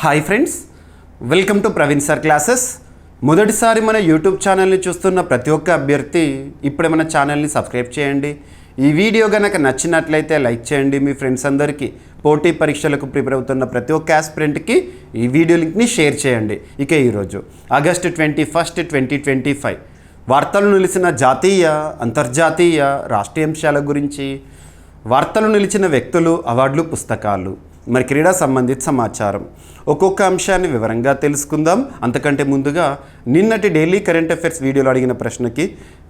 Hi friends, welcome to Praveen sir classes. మొదటిసారి మన YouTube ఛానల్ని చూస్తున్న ప్రతి ఒక్క అభ్యర్థి ఇప్పుడే మన ఛానల్ని సబ్స్క్రైబ్ చేయండి. ఈ వీడియో కనుక నచ్చినట్లయితే లైక్ చేయండి. మీ ఫ్రెండ్స్ అందరికీ పోటీ పరీక్షలకు ప్రిపేర్ అవుతున్న ప్రతి ఒక్క ఆస్పిరెంట్కి ఈ వీడియో లింక్ని షేర్ చేయండి. ఇక ఈరోజు ఆగస్టు 21, 2025 వార్తలు నిలిచిన జాతీయ, అంతర్జాతీయ, రాష్ట్రీయ అంశాల గురించి, వార్తలు నిలిచిన వ్యక్తులు, అవార్డులు, పుస్తకాలు, మరి క్రీడా సంబంధిత సమాచారం, ఒక్కొక్క అంశాన్ని వివరంగా తెలుసుకుందాం. అంతకంటే ముందుగా నిన్నటి డైలీ కరెంట్ అఫైర్స్ వీడియోలో అడిగిన ప్రశ్నకి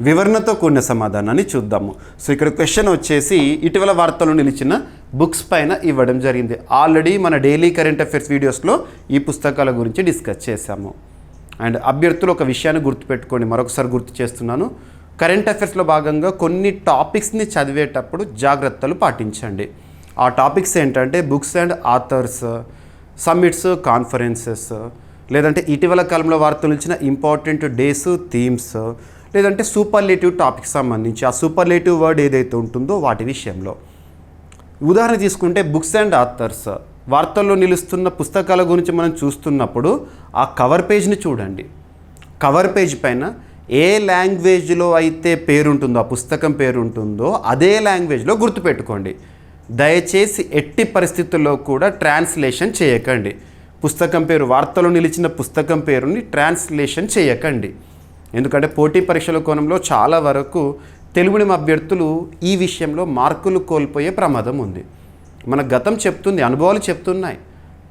వివరణతో కూడిన సమాధానాన్ని చూద్దాము. సో ఇక్కడ క్వశ్చన్ వచ్చేసి ఇటీవల వార్తలు నిలిచిన బుక్స్ పైన ఇవ్వడం జరిగింది. ఆల్రెడీ మన డైలీ కరెంట్ అఫైర్స్ వీడియోస్లో ఈ పుస్తకాల గురించి డిస్కస్ చేశాము. అండ్ అభ్యర్థులు ఒక విషయాన్ని గుర్తుపెట్టుకోండి, మరొకసారి గుర్తు చేస్తున్నాను. కరెంట్ అఫైర్స్లో భాగంగా కొన్ని టాపిక్స్ని చదివేటప్పుడు జాగ్రత్తలు పాటించండి. ఆ టాపిక్స్ ఏంటంటే books and authors, summits, conferences, లేదంటే ఇటీవల కాలంలో వార్తలు ఇచ్చిన ఇంపార్టెంట్ డేస్, థీమ్స్, లేదంటే సూపర్లేటివ్ టాపిక్స్ సంబంధించి ఆ సూపర్లేటివ్ వర్డ్ ఏదైతే ఉంటుందో వాటి విషయంలో. ఉదాహరణ తీసుకుంటే బుక్స్ అండ్ ఆథర్స్, వార్తల్లో నిలుస్తున్న పుస్తకాల గురించి మనం చూస్తున్నప్పుడు ఆ కవర్ పేజ్ని చూడండి. కవర్ పేజ్ పైన ఏ లాంగ్వేజ్లో అయితే పేరుంటుందో, ఆ పుస్తకం పేరు ఉంటుందో అదే లాంగ్వేజ్లో గుర్తుపెట్టుకోండి. దయచేసి ఎట్టి పరిస్థితుల్లో కూడా ట్రాన్స్లేషన్ చేయకండి. పుస్తకం పేరు, వార్తలో నిలిచిన పుస్తకం పేరుని ట్రాన్స్లేషన్ చేయకండి. ఎందుకంటే పోటీ పరీక్షల కోణంలో చాలా వరకు తెలుగు అభ్యర్థులు ఈ విషయంలో మార్కులు కోల్పోయే ప్రమాదం ఉంది. మన గతం చెప్తుంది, అనుభవాలు చెప్తున్నాయి.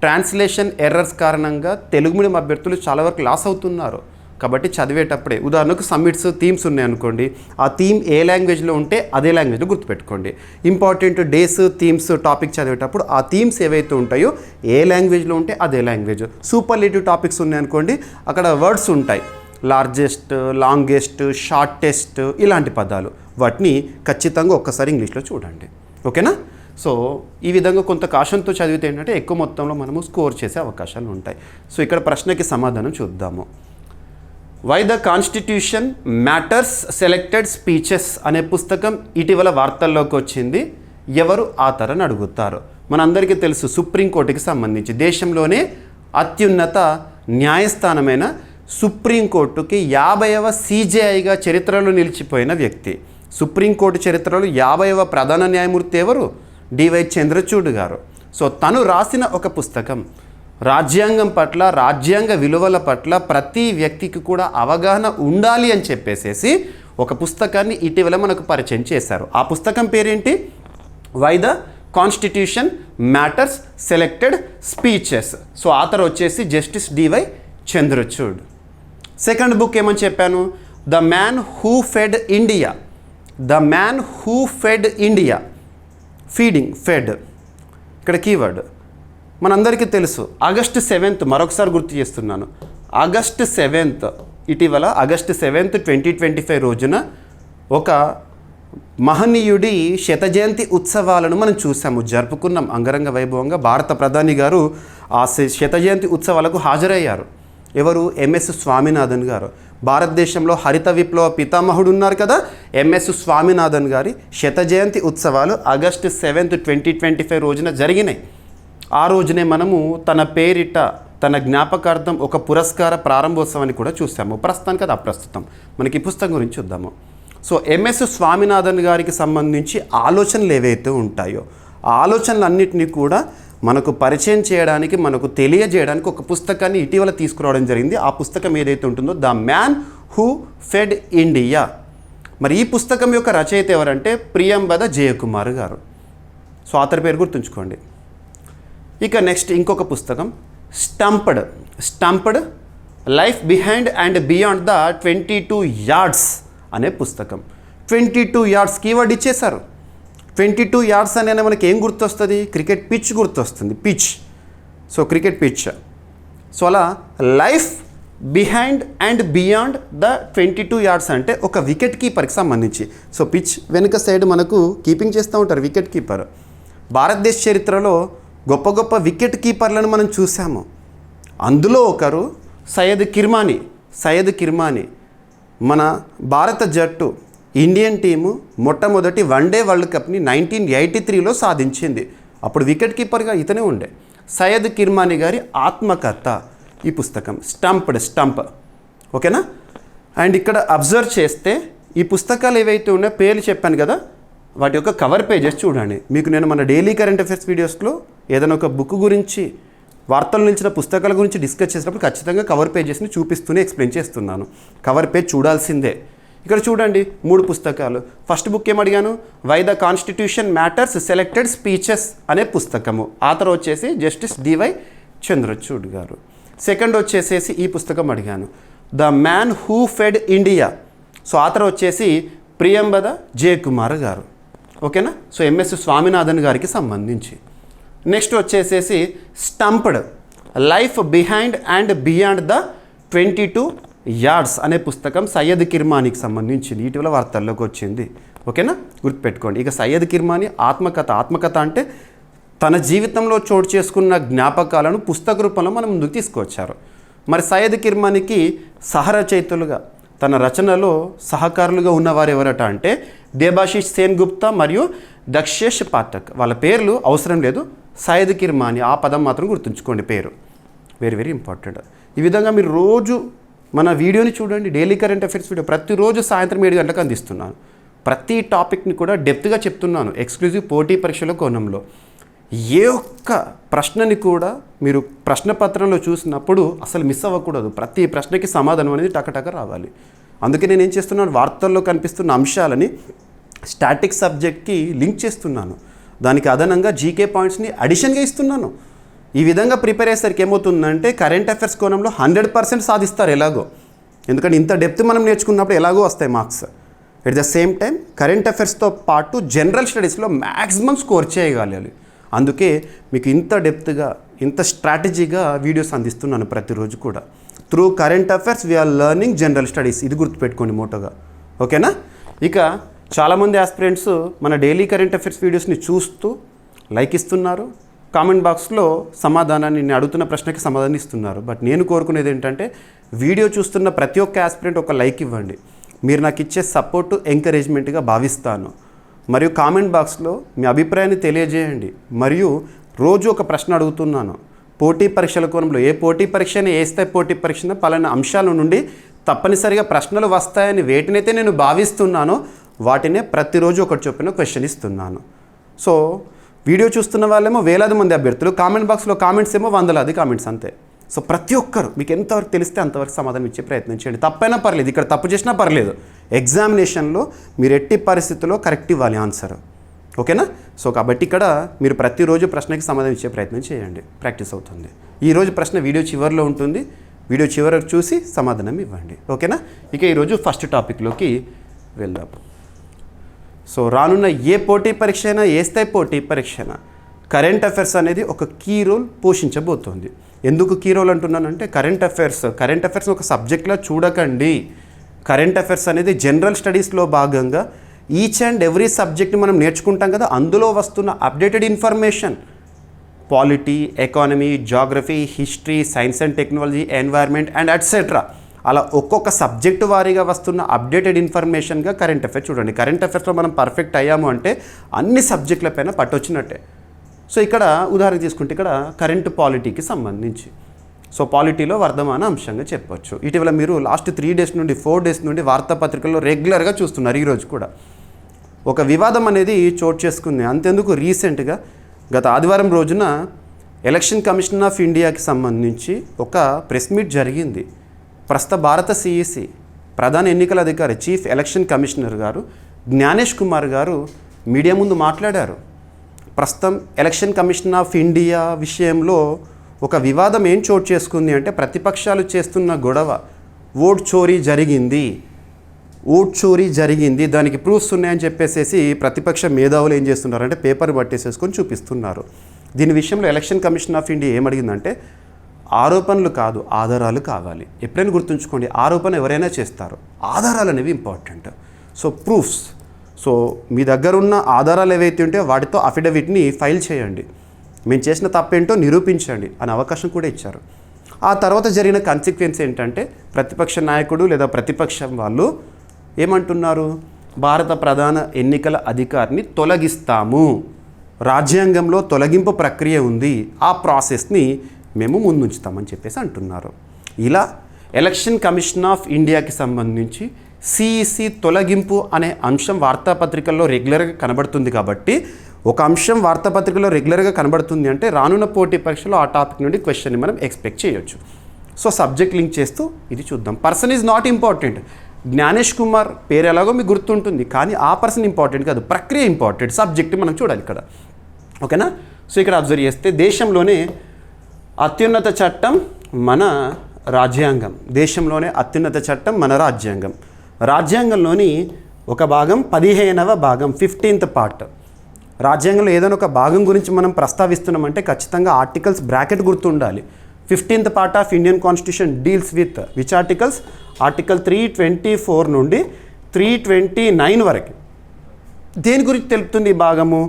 ట్రాన్స్లేషన్ ఎర్రర్స్ కారణంగా తెలుగు మీడియం అభ్యర్థులు చాలా వరకు లాస్ అవుతున్నారు. కాబట్టి చదివేటప్పుడే, ఉదాహరణకు సమ్మిట్స్, థీమ్స్ ఉన్నాయనుకోండి, ఆ థీమ్ ఏ లాంగ్వేజ్లో ఉంటే అదే లాంగ్వేజ్లో గుర్తుపెట్టుకోండి. ఇంపార్టెంట్ డేస్, థీమ్స్ టాపిక్ చదివేటప్పుడు ఆ థీమ్స్ ఏవైతే ఉంటాయో ఏ లాంగ్వేజ్లో ఉంటే అదే లాంగ్వేజ్. సూపర్లేటివ్ టాపిక్స్ ఉన్నాయనుకోండి, అక్కడ వర్డ్స్ ఉంటాయి, లార్జెస్ట్, లాంగెస్ట్, షార్టెస్ట్, ఇలాంటి పదాలు. వాటిని ఖచ్చితంగా ఒక్కసారి ఇంగ్లీష్లో చూడండి. ఓకేనా? సో ఈ విధంగా కొంత కాషన్తో చదివితే ఏంటంటే ఎక్కువ మొత్తంలో మనము స్కోర్ చేసే అవకాశాలు ఉంటాయి. సో ఇక్కడ ప్రశ్నకి సమాధానం చూద్దాము. Why the constitution matters selected speeches అనే పుస్తకం ఇటీవల వార్తల్లోకి వచ్చింది. ఎవరు ఆథర్ అని అడుగుతారు. మనందరికీ తెలుసు, సుప్రీంకోర్టుకి సంబంధించి దేశంలోనే అత్యున్నత న్యాయస్థానమైన సుప్రీంకోర్టుకి 50వ CJIగా చరిత్రలో నిలిచిపోయిన వ్యక్తి. సుప్రీంకోర్టు చరిత్రలో 50వ ప్రధాన న్యాయమూర్తి ఎవరు? DY చంద్రచూడ్ గారు. సో తను రాసిన ఒక పుస్తకం రాజ్యాంగం పట్ల, రాజ్యాంగ విలువల పట్ల ప్రతి వ్యక్తికి కూడా అవగాహన ఉండాలి అని చెప్పేసేసి ఒక పుస్తకాన్ని ఇటీవల మనకు పరిచయం చేశారు. ఆ పుస్తకం పేరేంటి? Why the constitution matters selected speeches. So author వచ్చేసి justice DY Chandrachud. Second book ఏమని చెప్పాను? The man who fed India. The man who fed India. Feeding, fed ఇక్కడ కీవర్డ్. మనందరికీ తెలుసు ఆగస్టు 7, మరొకసారి గుర్తు చేస్తున్నాను, ఆగస్టు 7 ఇటీవల ఆగస్టు 7, 2025 రోజున ఒక మహనీయుడి శతజయంతి ఉత్సవాలను మనం చూసాము, జరుపుకున్నాం అంగరంగ వైభవంగా. భారత ప్రధాని గారు ఆ శతజయంతి ఉత్సవాలకు హాజరయ్యారు. ఎవరు? MS స్వామినాథన్ గారు. భారతదేశంలో హరిత విప్లవ పితామహుడు ఉన్నారు కదా, MS స్వామినాథన్ గారి శతజయంతి ఉత్సవాలు ఆగస్టు 7, 2025 రోజున జరిగినాయి. ఆ రోజునే మనము తన పేరిట, తన జ్ఞాపకార్థం ఒక పురస్కార ప్రారంభోత్సవాన్ని కూడా చూసాము. ప్రస్తుతానికి అది అప్రస్తుతం. మనకి ఈ పుస్తకం గురించి చూద్దాము. సో MS స్వామినాథన్ గారికి సంబంధించి ఆలోచనలు ఏవైతే ఉంటాయో ఆ ఆలోచనలన్నింటినీ కూడా మనకు పరిచయం చేయడానికి, మనకు తెలియజేయడానికి ఒక పుస్తకాన్ని ఇటీవల తీసుకురావడం జరిగింది. ఆ పుస్తకం ఏదైతే ఉంటుందో the man who fed India. మరి ఈ పుస్తకం యొక్క రచయిత ఎవరంటే ప్రియంబద జయకుమార్ గారు. సో అతని పేరు గుర్తుంచుకోండి. ఇక నెక్స్ట్ ఇంకొక పుస్తకం stumped. Stumped life behind and beyond the 22 yards అనే పుస్తకం. 22 yards కీవర్డ్ ఇచ్చేశారు. 22 yards అనే మనకి ఏం గుర్తొస్తుంది? క్రికెట్ పిచ్ గుర్తొస్తుంది, pitch. So cricket pitch. So అలా life behind and beyond the 22 yards అంటే ఒక వికెట్ కీపర్కి సంబంధించి. సో పిచ్ వెనుక సైడ్ మనకు కీపింగ్ చేస్తూ ఉంటారు వికెట్ కీపర్. భారతదేశ చరిత్రలో గొప్ప గొప్ప వికెట్ కీపర్లను మనం చూసాము. అందులో ఒకరు సయ్యద్ కిర్మానీ. సయ్యద్ కిర్మానీ మన భారత జట్టు, ఇండియన్ టీము మొట్టమొదటి వన్డే వరల్డ్ కప్ని 1983లో సాధించింది. అప్పుడు వికెట్ కీపర్గా ఇతనే ఉండే. సయ్యద్ కిర్మానీ గారి ఆత్మకథ ఈ పుస్తకం. స్టంప్ ఓకేనా. అండ్ ఇక్కడ అబ్జర్వ్ చేస్తే ఈ పుస్తకాలు ఏవైతే ఉన్నాయో పేర్లు చెప్పాను కదా, వాటి యొక్క కవర్ పేజెస్ చూడండి. మీకు నేను మన డైలీ కరెంట్ అఫైర్స్ వీడియోస్లో ఏదైనా ఒక బుక్ గురించి, వార్తలు నిలిచిన పుస్తకాల గురించి డిస్కస్ చేసినప్పుడు ఖచ్చితంగా కవర్ పేజెస్ని చూపిస్తూనే ఎక్స్ప్లెయిన్ చేస్తున్నాను. కవర్ పేజ్ చూడాల్సిందే. ఇక్కడ చూడండి 3 పుస్తకాలు. ఫస్ట్ బుక్ ఏమడిగాను, why the constitution matters selected speeches అనే పుస్తకము. ఆథర్ వచ్చేసి జస్టిస్ డివై చంద్రచూడ్ గారు. సెకండ్ వచ్చేసేసి ఈ పుస్తకం అడిగాను, the man who fed India. So author వచ్చేసి ప్రియంబద జయకుమార్ గారు. ఓకేనా. సో ఎంఎస్ స్వామినాథన్ గారికి సంబంధించి. నెక్స్ట్ వచ్చేసేసి stumped, life behind and beyond the 22 yards అనే పుస్తకం సయ్యద్ కిర్మానీకి సంబంధించింది. ఇటీవల వార్తల్లోకి వచ్చింది. ఓకేనా, గుర్తుపెట్టుకోండి. ఇక సయ్యద్ కిర్మానీ ఆత్మకథ అంటే తన జీవితంలో చోటు చేసుకున్న జ్ఞాపకాలను పుస్తక రూపంలో మనం ముందుకు తీసుకొచ్చారు. మరి సయ్యద్ కిర్మానీకి సహరచయితులుగా, తన రచనలో సహకారులుగా ఉన్నవారు ఎవరట అంటే దేబాశిష్ సేన్గుప్తా మరియు దక్షేష్ పాఠక్. వాళ్ళ పేర్లు అవసరం లేదు, సయ్యద్ కిర్మానీ ఆ పదం మాత్రం గుర్తుంచుకోండి, పేరు వెరీ వెరీ ఇంపార్టెంట్. ఈ విధంగా మీరు రోజు మన వీడియోని చూడండి, డైలీ కరెంట్ అఫైర్స్ వీడియో ప్రతిరోజు సాయంత్రం 7 గంటలకు అందిస్తున్నాను. ప్రతి టాపిక్ని కూడా డెప్త్గా చెప్తున్నాను, ఎక్స్క్లూజివ్ పోటీ పరీక్షల కోణంలో. ఏ ఒక్క ప్రశ్నని కూడా మీరు ప్రశ్నపత్రంలో చూసినప్పుడు అసలు మిస్ అవ్వకూడదు. ప్రతి ప్రశ్నకి సమాధానం అనేది టకటక రావాలి. అందుకే నేను ఏం చేస్తున్నాను, వార్తల్లో కనిపిస్తున్న అంశాలని స్టాటిక్ సబ్జెక్ట్కి లింక్ చేస్తున్నాను. దానికి అదనంగా జీకే పాయింట్స్ని అడిషన్గా ఇస్తున్నాను. ఈ విధంగా ప్రిపేర్ అయ్యేసరికి ఏమవుతుందంటే కరెంట్ అఫైర్స్ కోణంలో 100% సాధిస్తారు ఎలాగో. ఎందుకంటే ఇంత డెప్త్ మనం నేర్చుకున్నప్పుడు ఎలాగో వస్తాయి marks. At the same time current అఫైర్స్తో పాటు జనరల్ స్టడీస్లో మ్యాక్సిమం స్కోర్ చేయగలగాలి. అందుకే మీకు ఇంత డెప్త్గా, ఇంత స్ట్రాటజీగా వీడియోస్ అందిస్తున్నాను ప్రతిరోజు కూడా. Through current affairs we are learning general studies. ఇది గుర్తుపెట్టుకోండి మోటోగా. ఓకేనా. ఇక చాలామంది ఆస్పిరెంట్స్ మన డైలీ కరెంట్ అఫైర్స్ వీడియోస్ని చూస్తూ లైక్ ఇస్తున్నారు, కామెంట్ బాక్స్లో సమాధానాన్ని, నేను అడుగుతున్న ప్రశ్నకి సమాధానం ఇస్తున్నారు. బట్ నేను కోరుకునేది ఏంటంటే వీడియో చూస్తున్న ప్రతి ఒక్క ఆస్పిరెంట్ ఒక లైక్ ఇవ్వండి. మీరు నాకు ఇచ్చే సపోర్టు ఎంకరేజ్మెంట్గా భావిస్తాను. మరియు కామెంట్ బాక్స్లో మీ అభిప్రాయాన్ని తెలియజేయండి. మరియు రోజు ఒక ప్రశ్న అడుగుతున్నాను. పోటీ పరీక్షల కోణంలో ఏ పోటీ పరీక్షని, ఏ స్థాయి పోటీ పరీక్షను పలానా అంశాల నుండి తప్పనిసరిగా ప్రశ్నలు వస్తాయని వేటినైతే నేను భావిస్తున్నానో వాటినే ప్రతిరోజు ఒకటి చొప్పున క్వశ్చన్ ఇస్తున్నాను. సో వీడియో చూస్తున్న వాళ్ళేమో వేలాది మంది అభ్యర్థులు, కామెంట్ బాక్స్లో కామెంట్స్ ఏమో వందలాది కామెంట్స్ అంతే. సో ప్రతి ఒక్కరు మీకు ఎంతవరకు తెలిస్తే అంతవరకు సమాధానం ఇచ్చే ప్రయత్నం చేయండి. తప్పైనా పర్లేదు, ఇక్కడ తప్పు చేసినా పర్లేదు, ఎగ్జామినేషన్లో మీరు ఎట్టి పరిస్థితుల్లో కరెక్ట్ ఇవ్వాలి ఆన్సర్. ఓకేనా. సో కాబట్టి ఇక్కడ మీరు ప్రతిరోజు ప్రశ్నకి సమాధానం ఇచ్చే ప్రయత్నం చేయండి, ప్రాక్టీస్ అవుతుంది. ఈరోజు ప్రశ్న వీడియో చివరిలో ఉంటుంది, వీడియో చివరకు చూసి సమాధానం ఇవ్వండి. ఓకేనా. ఇక ఈరోజు ఫస్ట్ టాపిక్లోకి వెళ్దాం. సో రానున్న ఏ పోటీ పరీక్ష అయినా, ఏ స్థాయి పోటీ పరీక్ష అయినా కరెంట్ అఫైర్స్ అనేది ఒక కీ రోల్ పోషించబోతోంది. ఎందుకు కీ రోల్ అంటున్నానంటే కరెంట్ అఫైర్స్ ఒక సబ్జెక్ట్లా చూడకండి. కరెంట్ అఫైర్స్ అనేది జనరల్ స్టడీస్లో భాగంగా ఈచ్ అండ్ ఎవ్రీ సబ్జెక్ట్ని మనం నేర్చుకుంటాం కదా, అందులో వస్తున్న updated information, polity, economy, geography, history, science and technology, environment and etcetera, అలా ఒక్కొక్క సబ్జెక్టు వారీగా వస్తున్న అప్డేటెడ్ ఇన్ఫర్మేషన్గా కరెంట్ అఫైర్స్ చూడండి. కరెంట్ అఫైర్స్లో మనం పర్ఫెక్ట్ అయ్యాము అంటే అన్ని సబ్జెక్టులపైన పట్టొచ్చినట్టే. సో ఇక్కడ ఉదాహరణ తీసుకుంటే ఇక్కడ కరెంట్ పాలిటీకి సంబంధించి, సో పాలిటీలో వర్ధమాన అంశంగా చెప్పొచ్చు. ఇటీవల మీరు లాస్ట్ 3 డేస్ నుండి 4 డేస్ నుండి వార్తాపత్రికల్లో రెగ్యులర్గా చూస్తున్నారు. ఈరోజు కూడా ఒక వివాదం అనేది చోటు చేసుకుంది. అంతెందుకు రీసెంట్గా గత ఆదివారం రోజున ఎలక్షన్ కమిషన్ ఆఫ్ ఇండియాకి సంబంధించి ఒక ప్రెస్ మీట్ జరిగింది. ప్రస్తుత భారత సిఈసి ప్రధాన ఎన్నికల అధికారి, చీఫ్ ఎలక్షన్ కమిషనర్ గారు జ్ఞానేష్ కుమార్ గారు మీడియా ముందు మాట్లాడారు. ప్రస్తుతం ఎలక్షన్ కమిషన్ ఆఫ్ ఇండియా విషయంలో ఒక వివాదం ఏం చోటు చేసుకుంది అంటే ప్రతిపక్షాలు చేస్తున్న గొడవ, ఓట్ చోరీ జరిగింది, దానికి ప్రూఫ్స్ ఉన్నాయని చెప్పేసి ప్రతిపక్ష మేధావులు ఏం చేస్తున్నారంటే పేపర్ పట్టేసేసుకొని చూపిస్తున్నారు. దీని విషయంలో ఎలక్షన్ కమిషన్ ఆఫ్ ఇండియా ఏమడిగిందంటే ఆరోపణలు కాదు, ఆధారాలు కావాలి. ఎప్పుడైనా గుర్తుంచుకోండి, ఆరోపణ ఎవరైనా చేస్తారు, ఆధారాలు అనేవి ఇంపార్టెంట్. సో ప్రూఫ్స్, సో మీ దగ్గర ఉన్న ఆధారాలు ఏవైతే ఉంటే వాటితో అఫిడవిట్ని ఫైల్ చేయండి, మేము చేసిన తప్పేంటో నిరూపించండి అనే అవకాశం కూడా ఇచ్చారు. ఆ తర్వాత జరిగిన కాన్సిక్వెన్స్ ఏంటంటే ప్రతిపక్ష నాయకుడు లేదా ప్రతిపక్షం వాళ్ళు ఏమంటున్నారు, భారత ప్రధాన ఎన్నికల అధికారిని తొలగిస్తాము, రాజ్యాంగంలో తొలగింపు ప్రక్రియ ఉంది, ఆ ప్రాసెస్ని మేము ముందుంచుతామని చెప్పేసి అంటున్నారు. ఇలా ఎలక్షన్ కమిషన్ ఆఫ్ ఇండియాకి సంబంధించి సిఈసి తొలగింపు అనే అంశం వార్తాపత్రికల్లో రెగ్యులర్గా కనబడుతుంది. కాబట్టి ఒక అంశం వార్తాపత్రికల్లో రెగ్యులర్గా కనబడుతుంది అంటే రానున్న పోటీ పరీక్షలో ఆ టాపిక్ నుండి క్వశ్చన్ని మనం ఎక్స్పెక్ట్ చేయొచ్చు. సో సబ్జెక్ట్ లింక్ చేస్తూ ఇది చూద్దాం. Person is not important. Gyanesh Kumar పేరు ఎలాగో మీకు గుర్తుంటుంది, కానీ ఆ పర్సన్ ఇంపార్టెంట్ కాదు, ప్రక్రియ ఇంపార్టెంట్. సబ్జెక్ట్ మనం చూడాలి ఇక్కడ. ఓకేనా? సో ఇక్కడ అబ్జర్వ్ చేస్తే దేశంలోనే అత్యున్నత చట్టం మన రాజ్యాంగం. దేశంలోనే అత్యున్నత చట్టం మన రాజ్యాంగం. రాజ్యాంగంలోని ఒక భాగం 15వ భాగం 15th పార్ట్. రాజ్యాంగంలో ఏదైనా ఒక భాగం గురించి మనం ప్రస్తావిస్తున్నామంటే ఖచ్చితంగా ఆర్టికల్స్ బ్రాకెట్ గుర్తుండాలి. 15th part of Indian constitution deals with which articles? Article 324 నుండి 329 వరకు. దేని గురించి తెలుపుతుంది ఈ భాగము?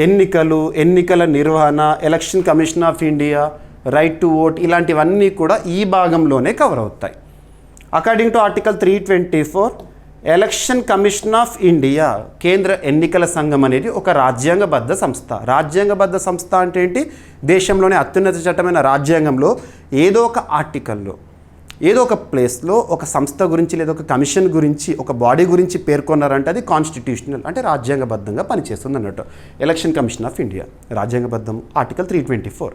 ఎన్నికలు, ఎన్నికల నిర్వహణ, election commission of India, right to vote, ఇలాంటివన్నీ కూడా ఈ భాగంలోనే కవర్ అవుతాయి. According to article 324, election commission of India, కేంద్ర ఎన్నికల సంఘం అనేది ఒక రాజ్యాంగబద్ధ సంస్థ. రాజ్యాంగబద్ధ సంస్థ అంటే ఏంటి? దేశంలోనే అత్యున్నత చట్టమైన రాజ్యాంగంలో ఏదో ఒక ఆర్టికల్లో, ఏదో ఒక ప్లేస్లో ఒక సంస్థ గురించి లేదా ఒక కమిషన్ గురించి, ఒక బాడీ గురించి పేర్కొన్నారంటే అది కాన్స్టిట్యూషనల్, అంటే రాజ్యాంగబద్ధంగా పనిచేస్తుంది అన్నట్టు. ఎలక్షన్ కమిషన్ ఆఫ్ ఇండియా రాజ్యాంగబద్ధం, article 324.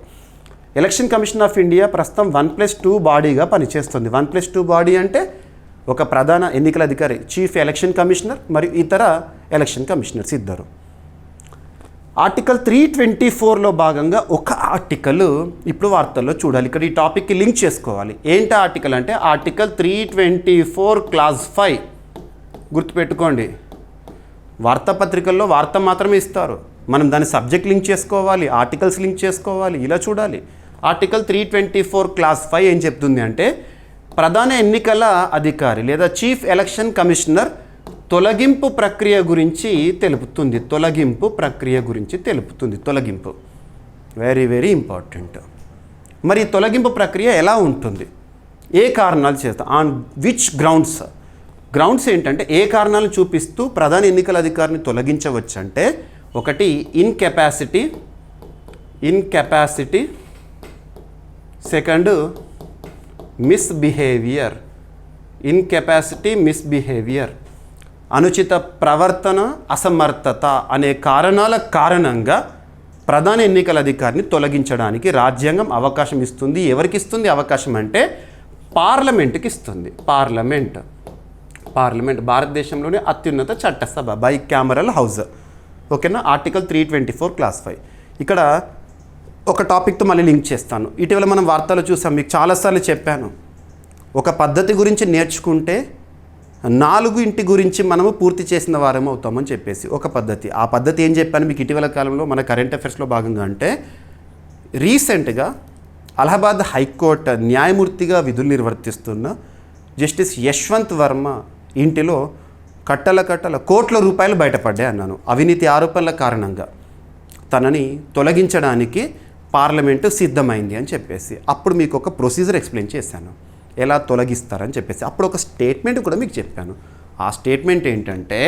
Election commission of India ప్రస్తుతం 1+2 బాడీగా పనిచేస్తుంది. 1+2 బాడీ అంటే ఒక ప్రధాన ఎన్నికల అధికారి, చీఫ్ ఎలక్షన్ కమిషనర్, మరియు ఇతర ఎలక్షన్ కమిషనర్స్ ఇద్దరు. ఆర్టికల్ 324లో భాగంగా ఒక ఆర్టికల్ ఇప్పుడు వార్తల్లో చూడాలి. ఇక్కడ ఈ టాపిక్కి లింక్ చేసుకోవాలి. ఏంటి ఆర్టికల్ అంటే ఆర్టికల్ 324 క్లాజ్ 5. గుర్తుపెట్టుకోండి, వార్తాపత్రికల్లో వార్త మాత్రమే ఇస్తారు, మనం దాని సబ్జెక్ట్ లింక్ చేసుకోవాలి, ఆర్టికల్స్ లింక్ చేసుకోవాలి, ఇలా చూడాలి. ఆర్టికల్ 324 క్లాజ్ 5 ఏం చెప్తుంది అంటే ప్రధాన ఎన్నికల అధికారి లేదా చీఫ్ ఎలక్షన్ కమిషనర్ తొలగింపు ప్రక్రియ గురించి తెలుపుతుంది. తొలగింపు ప్రక్రియ గురించి తెలుపుతుంది. తొలగింపు వెరీ వెరీ ఇంపార్టెంట్. మరి తొలగింపు ప్రక్రియ ఎలా ఉంటుంది? ఏ కారణాలు చేస్తాం? On which grounds? గ్రౌండ్స్ ఏంటంటే ఏ కారణాలను చూపిస్తూ ప్రధాన ఎన్నికల అధికారిని తొలగించవచ్చు అంటే, ఒకటి incapacity, second misbehaviour. Incapacity, misbehaviour, అనుచిత ప్రవర్తన, అసమర్థత అనే కారణాల కారణంగా ప్రధాన ఎన్నికల అధికారిని తొలగించడానికి రాజ్యాంగం అవకాశం ఇస్తుంది. ఎవరికి ఇస్తుంది అవకాశం అంటే పార్లమెంట్కి ఇస్తుంది. పార్లమెంట్ భారతదేశంలోని అత్యున్నత చట్టసభ, బై క్యామరల్ హౌస్. ఓకేనా? Article 324 class 5. ఇక్కడ ఒక టాపిక్తో మళ్ళీ లింక్ చేస్తాను. ఇటీవల మనం వార్తలు చూసాం, మీకు చాలాసార్లు చెప్పాను, ఒక పద్ధతి గురించి నేర్చుకుంటే 4 గురించి మనము పూర్తి చేసిన వారం అవుతామని చెప్పేసి ఒక పద్ధతి. ఆ పద్ధతి ఏం చెప్పాను మీకు ఇటీవల కాలంలో మన కరెంట్ అఫైర్స్లో భాగంగా అంటే, రీసెంట్గా అలహాబాద్ హైకోర్టు న్యాయమూర్తిగా విధులు నిర్వర్తిస్తున్న జస్టిస్ యశ్వంత్ వర్మ ఇంటిలో కట్టల కోట్ల రూపాయలు బయటపడ్డాయి అన్నాను. అవినీతి ఆరోపణల కారణంగా తనని తొలగించడానికి పార్లమెంటు సిద్ధమైంది అని చెప్పేసి అప్పుడు మీకు ఒక ప్రొసీజర్ ఎక్స్ప్లెయిన్ చేశాను, ఎలా తొలగిస్తారని చెప్పేసి. అప్పుడు ఒక స్టేట్మెంట్ కూడా మీకు చెప్పాను. ఆ స్టేట్మెంట్ ఏంటంటే,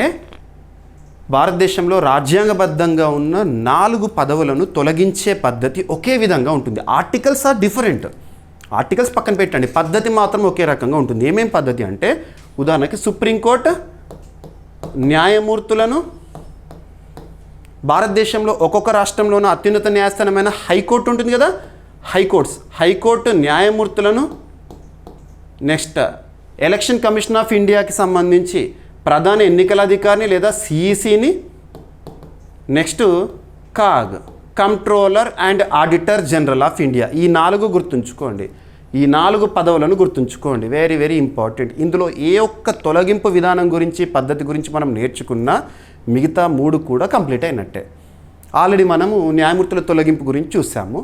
భారతదేశంలో రాజ్యాంగబద్ధంగా ఉన్న 4 పదవులను తొలగించే పద్ధతి ఒకే విధంగా ఉంటుంది. Articles are different. ఆర్టికల్స్ పక్కన పెట్టండి, పద్ధతి మాత్రం ఒకే రకంగా ఉంటుంది. ఏమేం పద్ధతి అంటే, ఉదాహరణకి సుప్రీంకోర్టు న్యాయమూర్తులను, భారతదేశంలో ఒక్కొక్క రాష్ట్రంలోనూ అత్యున్నత న్యాయస్థానమైన హైకోర్టు ఉంటుంది కదా, హైకోర్టు న్యాయమూర్తులను, నెక్స్ట్ ఎలక్షన్ కమిషన్ ఆఫ్ ఇండియాకి సంబంధించి ప్రధాన ఎన్నికల అధికారిని లేదా సిఈసిని, next controller and auditor general of India. ఈ 4 గుర్తుంచుకోండి. ఈ 4 పదవులను గుర్తుంచుకోండి, వెరీ వెరీ ఇంపార్టెంట్. ఇందులో ఏ ఒక్క తొలగింపు విధానం గురించి, పద్ధతి గురించి మనం నేర్చుకున్నా మిగతా 3 కూడా కంప్లీట్ అయినట్టే. ఆల్రెడీ మనము న్యాయమూర్తుల తొలగింపు గురించి చూసాము.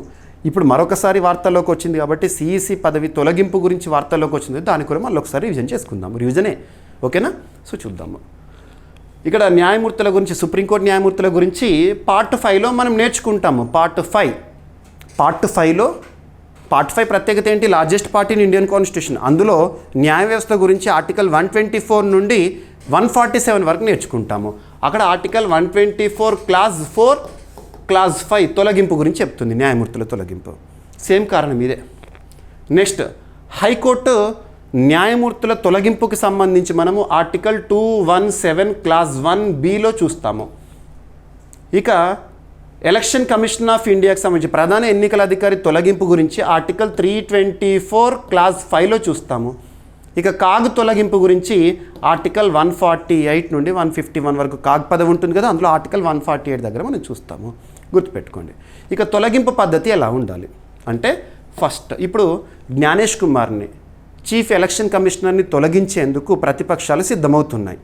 ఇప్పుడు మరొకసారి వార్తల్లోకి వచ్చింది కాబట్టి సిఈసి పదవి తొలగింపు గురించి వార్తల్లోకి వచ్చింది, దాని కూడా మళ్ళీ ఒకసారి రివిజన్ చేసుకుందాము. రివిజనే, ఓకేనా? సో చూద్దాము. ఇక్కడ న్యాయమూర్తుల గురించి, సుప్రీంకోర్టు న్యాయమూర్తుల గురించి పార్ట్ 5లో మనం నేర్చుకుంటాము. పార్ట్ 5 ప్రత్యేకత ఏంటి? Largest party in Indian constitution. అందులో న్యాయ వ్యవస్థ గురించి ఆర్టికల్ 124 నుండి 147 వరకు నేర్చుకుంటాము. అక్కడ ఆర్టికల్ 124 క్లాజ్ 4 క్లాజ్ 5 తొలగింపు గురించి చెప్తుంది, న్యాయమూర్తుల తొలగింపు. సేమ్ కారణం ఇదే. నెక్స్ట్ హైకోర్టు న్యాయమూర్తుల తొలగింపుకి సంబంధించి మనము ఆర్టికల్ 217 క్లాజ్ 1(b)లో చూస్తాము. ఇక ఎలక్షన్ కమిషన్ ఆఫ్ ఇండియాకి సంబంధించి ప్రధాన ఎన్నికల అధికారి తొలగింపు గురించి ఆర్టికల్ 324 క్లాజ్ 5లో చూస్తాము. ఇక కాగ్ తొలగింపు గురించి ఆర్టికల్ 148 నుండి 151 వరకు కాగ్ పదవి ఉంటుంది కదా, అందులో ఆర్టికల్ 148 దగ్గర మనం చూస్తాము, గుర్తుపెట్టుకోండి. ఇక తొలగింపు పద్ధతి ఎలా ఉండాలి అంటే, ఫస్ట్ ఇప్పుడు జ్ఞానేష్ కుమార్ని చీఫ్ ఎలక్షన్ కమిషనర్ని తొలగించేందుకు ప్రతిపక్షాలు సిద్ధమవుతున్నాయి.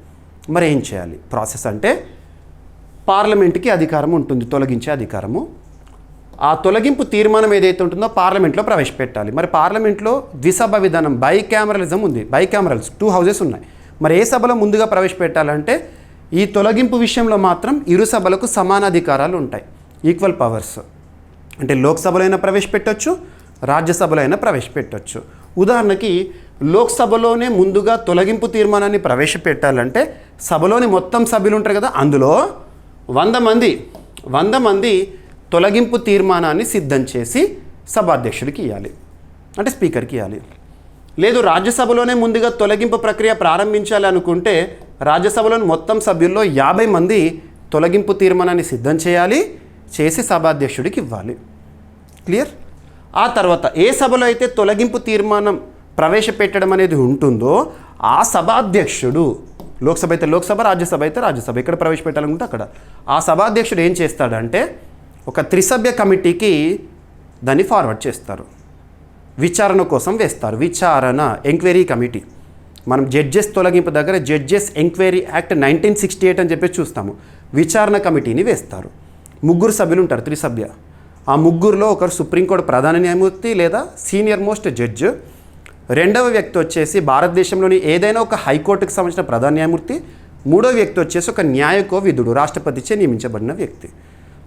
మరి ఏం చేయాలి ప్రాసెస్ అంటే, పార్లమెంట్కి అధికారం ఉంటుంది, తొలగించే అధికారము. ఆ తొలగింపు తీర్మానం ఏదైతే ఉంటుందో పార్లమెంట్లో ప్రవేశపెట్టాలి. మరి పార్లమెంట్లో ద్విసభ విధానం, బైకామరలిజం ఉంది, బైకామరల్స్ 2 హౌజెస్ ఉన్నాయి. మరి ఏ సభలో ముందుగా ప్రవేశపెట్టాలంటే, ఈ తొలగింపు విషయంలో మాత్రం ఇరు సభలకు సమాన అధికారాలు ఉంటాయి, ఈక్వల్ పవర్స్. అంటే లోక్సభలో అయినా ప్రవేశపెట్టవచ్చు, రాజ్యసభలో అయినా ప్రవేశపెట్టవచ్చు. ఉదాహరణకి లోక్సభలోనే ముందుగా తొలగింపు తీర్మానాన్ని ప్రవేశపెట్టాలంటే సభలోని మొత్తం సభ్యులు ఉంటారు కదా, అందులో 100 మంది తొలగింపు తీర్మానాన్ని సిద్ధం చేసి సభాధ్యక్షుడికి ఇవ్వాలి, అంటే స్పీకర్కి ఇవ్వాలి. లేదు రాజ్యసభలోనే ముందుగా తొలగింపు ప్రక్రియ ప్రారంభించాలి అనుకుంటే రాజ్యసభలోని మొత్తం సభ్యుల్లో 50 మంది తొలగింపు తీర్మానాన్ని సిద్ధం చేయాలి, చేసి సభాధ్యక్షుడికి ఇవ్వాలి. క్లియర్? ఆ తర్వాత ఏ సభలో అయితే తొలగింపు తీర్మానం ప్రవేశపెట్టడం అనేది ఉంటుందో ఆ సభాధ్యక్షుడు, లోక్సభ అయితే లోక్సభ, రాజ్యసభ అయితే రాజ్యసభ, ఎక్కడ ప్రవేశపెట్టాలనుకుంటే అక్కడ, ఆ సభాధ్యక్షుడు ఏం చేస్తాడంటే ఒక 3 సభ్య కమిటీకి దాన్ని ఫార్వర్డ్ చేస్తారు, విచారణ కోసం వేస్తారు. విచారణ ఎంక్వైరీ కమిటీ, మనం జడ్జెస్ తొలగింపు దగ్గర జడ్జెస్ ఎంక్వైరీ యాక్ట్ 1968 అని చెప్పి చూస్తాము. విచారణ కమిటీని వేస్తారు. 3 సభ్యులు ఉంటారు, 3 సభ్య. ఆ 3లో ఒకరు సుప్రీంకోర్టు ప్రధాన న్యాయమూర్తి లేదా సీనియర్ మోస్ట్ జడ్జ్, రెండవ వ్యక్తి వచ్చేసి భారతదేశంలోని ఏదైనా ఒక హైకోర్టుకు సంబంధించిన ప్రధాన న్యాయమూర్తి, మూడవ వ్యక్తి వచ్చేసి ఒక న్యాయకో విధుడు, రాష్ట్రపతిచే నియమించబడిన వ్యక్తి.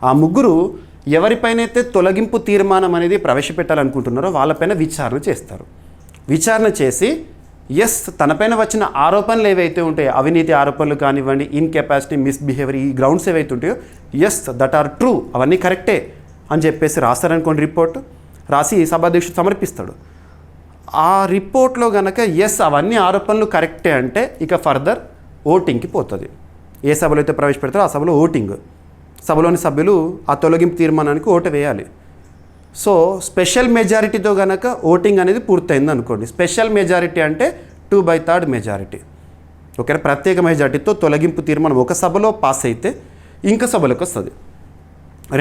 ఆ 3 ఎవరిపైనైతే తొలగింపు తీర్మానం అనేది ప్రవేశపెట్టాలనుకుంటున్నారో వాళ్ళపైన విచారణ చేస్తారు. విచారణ చేసి ఎస్ తనపైన వచ్చిన ఆరోపణలు ఏవైతే ఉంటాయో, అవినీతి ఆరోపణలు కానివ్వండి, ఇన్కెపాసిటీ, మిస్బిహేవియర్, ఈ గ్రౌండ్స్ ఏవైతే ఉంటాయో ఎస్ దట్ ఆర్ ట్రూ, అవన్నీ కరెక్టే అని చెప్పేసి రాస్తారనుకోండి, రిపోర్ట్ రాసి సభాధ్యక్షుడు సమర్పిస్తాడు. ఆ రిపోర్ట్లో కనుక ఎస్ అవన్నీ ఆరోపణలు కరెక్టే అంటే ఇక ఫర్దర్ ఓటింగ్కి పోతుంది. ఏ సభలో అయితే ప్రవేశపెడతారో ఆ సభలో ఓటింగ్, సభలోని సభ్యులు ఆ తొలగింపు తీర్మానానికి ఓటు వేయాలి. సో స్పెషల్ మెజారిటీతో కనుక ఓటింగ్ అనేది పూర్తయింది అనుకోండి, స్పెషల్ మెజారిటీ అంటే 2/3 మెజారిటీ, ఓకేనా, ప్రత్యేక మెజారిటీతో తొలగింపు తీర్మానం ఒక సభలో పాస్ అయితే ఇంకో సభలోకి వస్తుంది.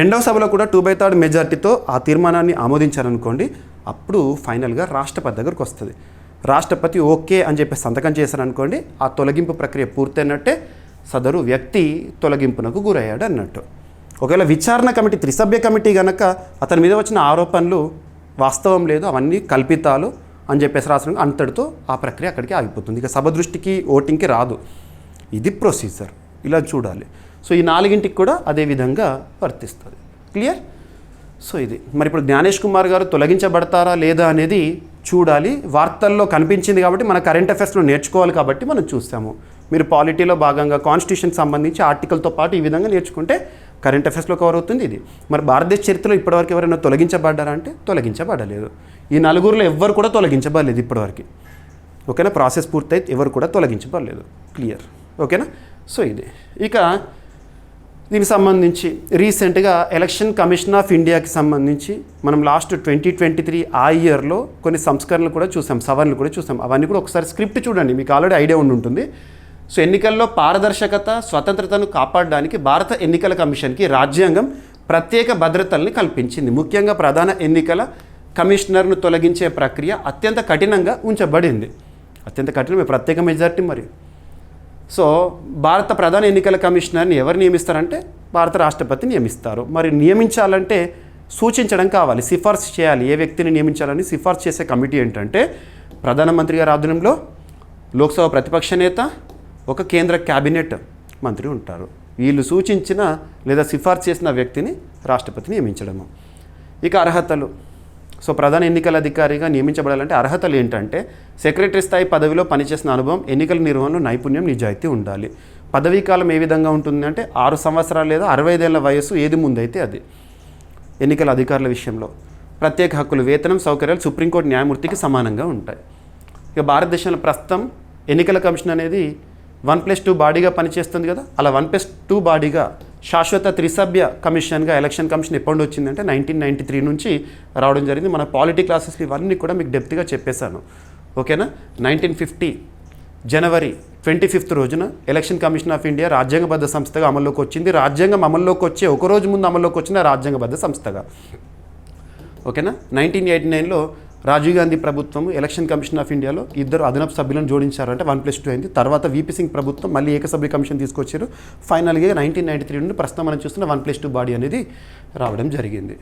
రెండవ సభలో కూడా 2/3 మెజారిటీతో ఆ తీర్మానాన్ని ఆమోదించారనుకోండి, అప్పుడు ఫైనల్గా రాష్ట్రపతి దగ్గరకు వస్తుంది. రాష్ట్రపతి ఓకే అని చెప్పి సంతకం చేశారనుకోండి, ఆ తొలగింపు ప్రక్రియ పూర్తయినట్టే, సదరు వ్యక్తి తొలగింపునకు గురయ్యాడు అన్నట్టు. ఒకవేళ విచారణ కమిటీ 3 సభ్య కమిటీ కనుక అతని మీద వచ్చిన ఆరోపణలు వాస్తవం లేదు, అవన్నీ కల్పితాలు అని చెప్పేసి రాసిన అంతటితో ఆ ప్రక్రియ అక్కడికి ఆగిపోతుంది. ఇక సభ దృష్టికి ఓటింగ్కి రాదు. ఇది ప్రొసీజర్, ఇలా చూడాలి. సో ఈ 4ంటికి కూడా అదే విధంగా వర్తిస్తుంది. క్లియర్? సో ఇది మరి ఇప్పుడు జ్ఞానేష్ కుమార్ గారు తొలగించబడతారా లేదా అనేది చూడాలి. వార్తల్లో కనిపించింది కాబట్టి మన కరెంట్ అఫైర్స్లో నేర్చుకోవాలి కాబట్టి మనం చూస్తాము. మీరు పాలిటీలో భాగంగా కాన్స్టిట్యూషన్ సంబంధించి ఆర్టికల్తో పాటు ఈ విధంగా నేర్చుకుంటే కరెంట్ అఫైర్స్లో కవర్ అవుతుంది ఇది. మరి భారతదేశ చరిత్రలో ఇప్పటివరకు ఎవరైనా తొలగించబడ్డారా అంటే తొలగించబడలేదు. ఈ 4గురిలో ఎవ్వరు కూడా తొలగించబడలేదు ఇప్పటివరకు, ఓకేనా. ప్రాసెస్ పూర్తయి ఎవరు కూడా తొలగించబడలేదు. క్లియర్? ఓకేనా. సో ఇది ఇక దీనికి సంబంధించి రీసెంట్గా ఎలక్షన్ కమిషన్ ఆఫ్ ఇండియాకి సంబంధించి మనం లాస్ట్ 2023 ఆ ఇయర్లో కొన్ని సంస్కరణలు కూడా చూసాం, సవరణలు కూడా చూసాం. అవన్నీ కూడా ఒకసారి స్క్రిప్ట్ చూడండి, మీకు ఆల్రెడీ ఐడియా ఉండి ఉంటుంది. సో ఎన్నికల్లో పారదర్శకత, స్వతంత్రతను కాపాడడానికి భారత ఎన్నికల కమిషన్కి రాజ్యాంగం ప్రత్యేక భద్రతల్ని కల్పించింది. ముఖ్యంగా ప్రధాన ఎన్నికల కమిషనర్ను తొలగించే ప్రక్రియ అత్యంత కఠినంగా ఉంచబడింది. అత్యంత కఠినమే, ప్రత్యేక మెజారిటీ. మరి సో భారత ప్రధాన ఎన్నికల కమిషనర్ని ఎవరు నియమిస్తారంటే భారత రాష్ట్రపతి నియమిస్తారు. మరి నియమించాలంటే సూచించడం కావాలి, సిఫార్సు చేయాలి. ఏ వ్యక్తిని నియమించాలని సిఫార్సు చేసే కమిటీ ఏంటంటే ప్రధానమంత్రి గారి ఆధ్వర్యంలో లోక్సభ ప్రతిపక్ష నేత, ఒక కేంద్ర క్యాబినెట్ మంత్రి ఉంటారు. వీళ్ళు సూచించిన లేదా సిఫార్సు చేసిన వ్యక్తిని రాష్ట్రపతి నియమించడము. ఇక అర్హతలు. సో ప్రధాన ఎన్నికల అధికారిగా నియమించబడాలంటే అర్హతలు ఏంటంటే సెక్రటరీ స్థాయి పదవిలో పనిచేసిన అనుభవం, ఎన్నికల నిర్వహణలో నైపుణ్యం, నిజాయితీ ఉండాలి. పదవీ కాలం ఏ విధంగా ఉంటుంది అంటే 6 సంవత్సరాలు లేదా 65 ఏళ్ల వయస్సు ఏది ముందైతే అది. ఎన్నికల అధికారుల విషయంలో ప్రత్యేక హక్కులు, వేతనం, సౌకర్యాలు సుప్రీంకోర్టు న్యాయమూర్తికి సమానంగా ఉంటాయి. ఇక భారతదేశంలో ప్రస్తుతం ఎన్నికల కమిషన్ అనేది 1+2 బాడీగా పనిచేస్తుంది కదా. అలా 1+2 బాడీగా శాశ్వత త్రిసభ్య కమిషన్గా ఎలక్షన్ కమిషన్ ఎప్పుడు వచ్చిందంటే 1993 నుంచి రావడం జరిగింది. మన పాలిటీ క్లాసెస్లో ఇవన్నీ కూడా మీకు డెప్త్గా చెప్పేశాను. ఓకేనా. 1950 జనవరి 25 రోజున ఎలక్షన్ కమిషన్ ఆఫ్ ఇండియా రాజ్యాంగబద్ధ సంస్థగా అమల్లోకి వచ్చింది. రాజ్యాంగం అమల్లోకి వచ్చే ఒకరోజు ముందు అమల్లోకి వచ్చిన రాజ్యాంగబద్ధ సంస్థగా. ఓకేనా. 1989లో రాజీవ్ గాంధీ ప్రభుత్వం ఎలక్షన్ కమిషన్ ఆఫ్ ఇండియాలో 2 అదనపు సభ్యులను జోడించారు, అంటే 1+2 అయింది. తర్వాత వీపీ సింగ్ ప్రభుత్వం మళ్ళీ ఏకసభ్య కమిషన్ తీసుకొచ్చారు. ఫైనల్గా 1993 నుండి ప్రస్తుతం మనం చూస్తున్న 1+2 బాడీ అనేది రావడం జరిగింది.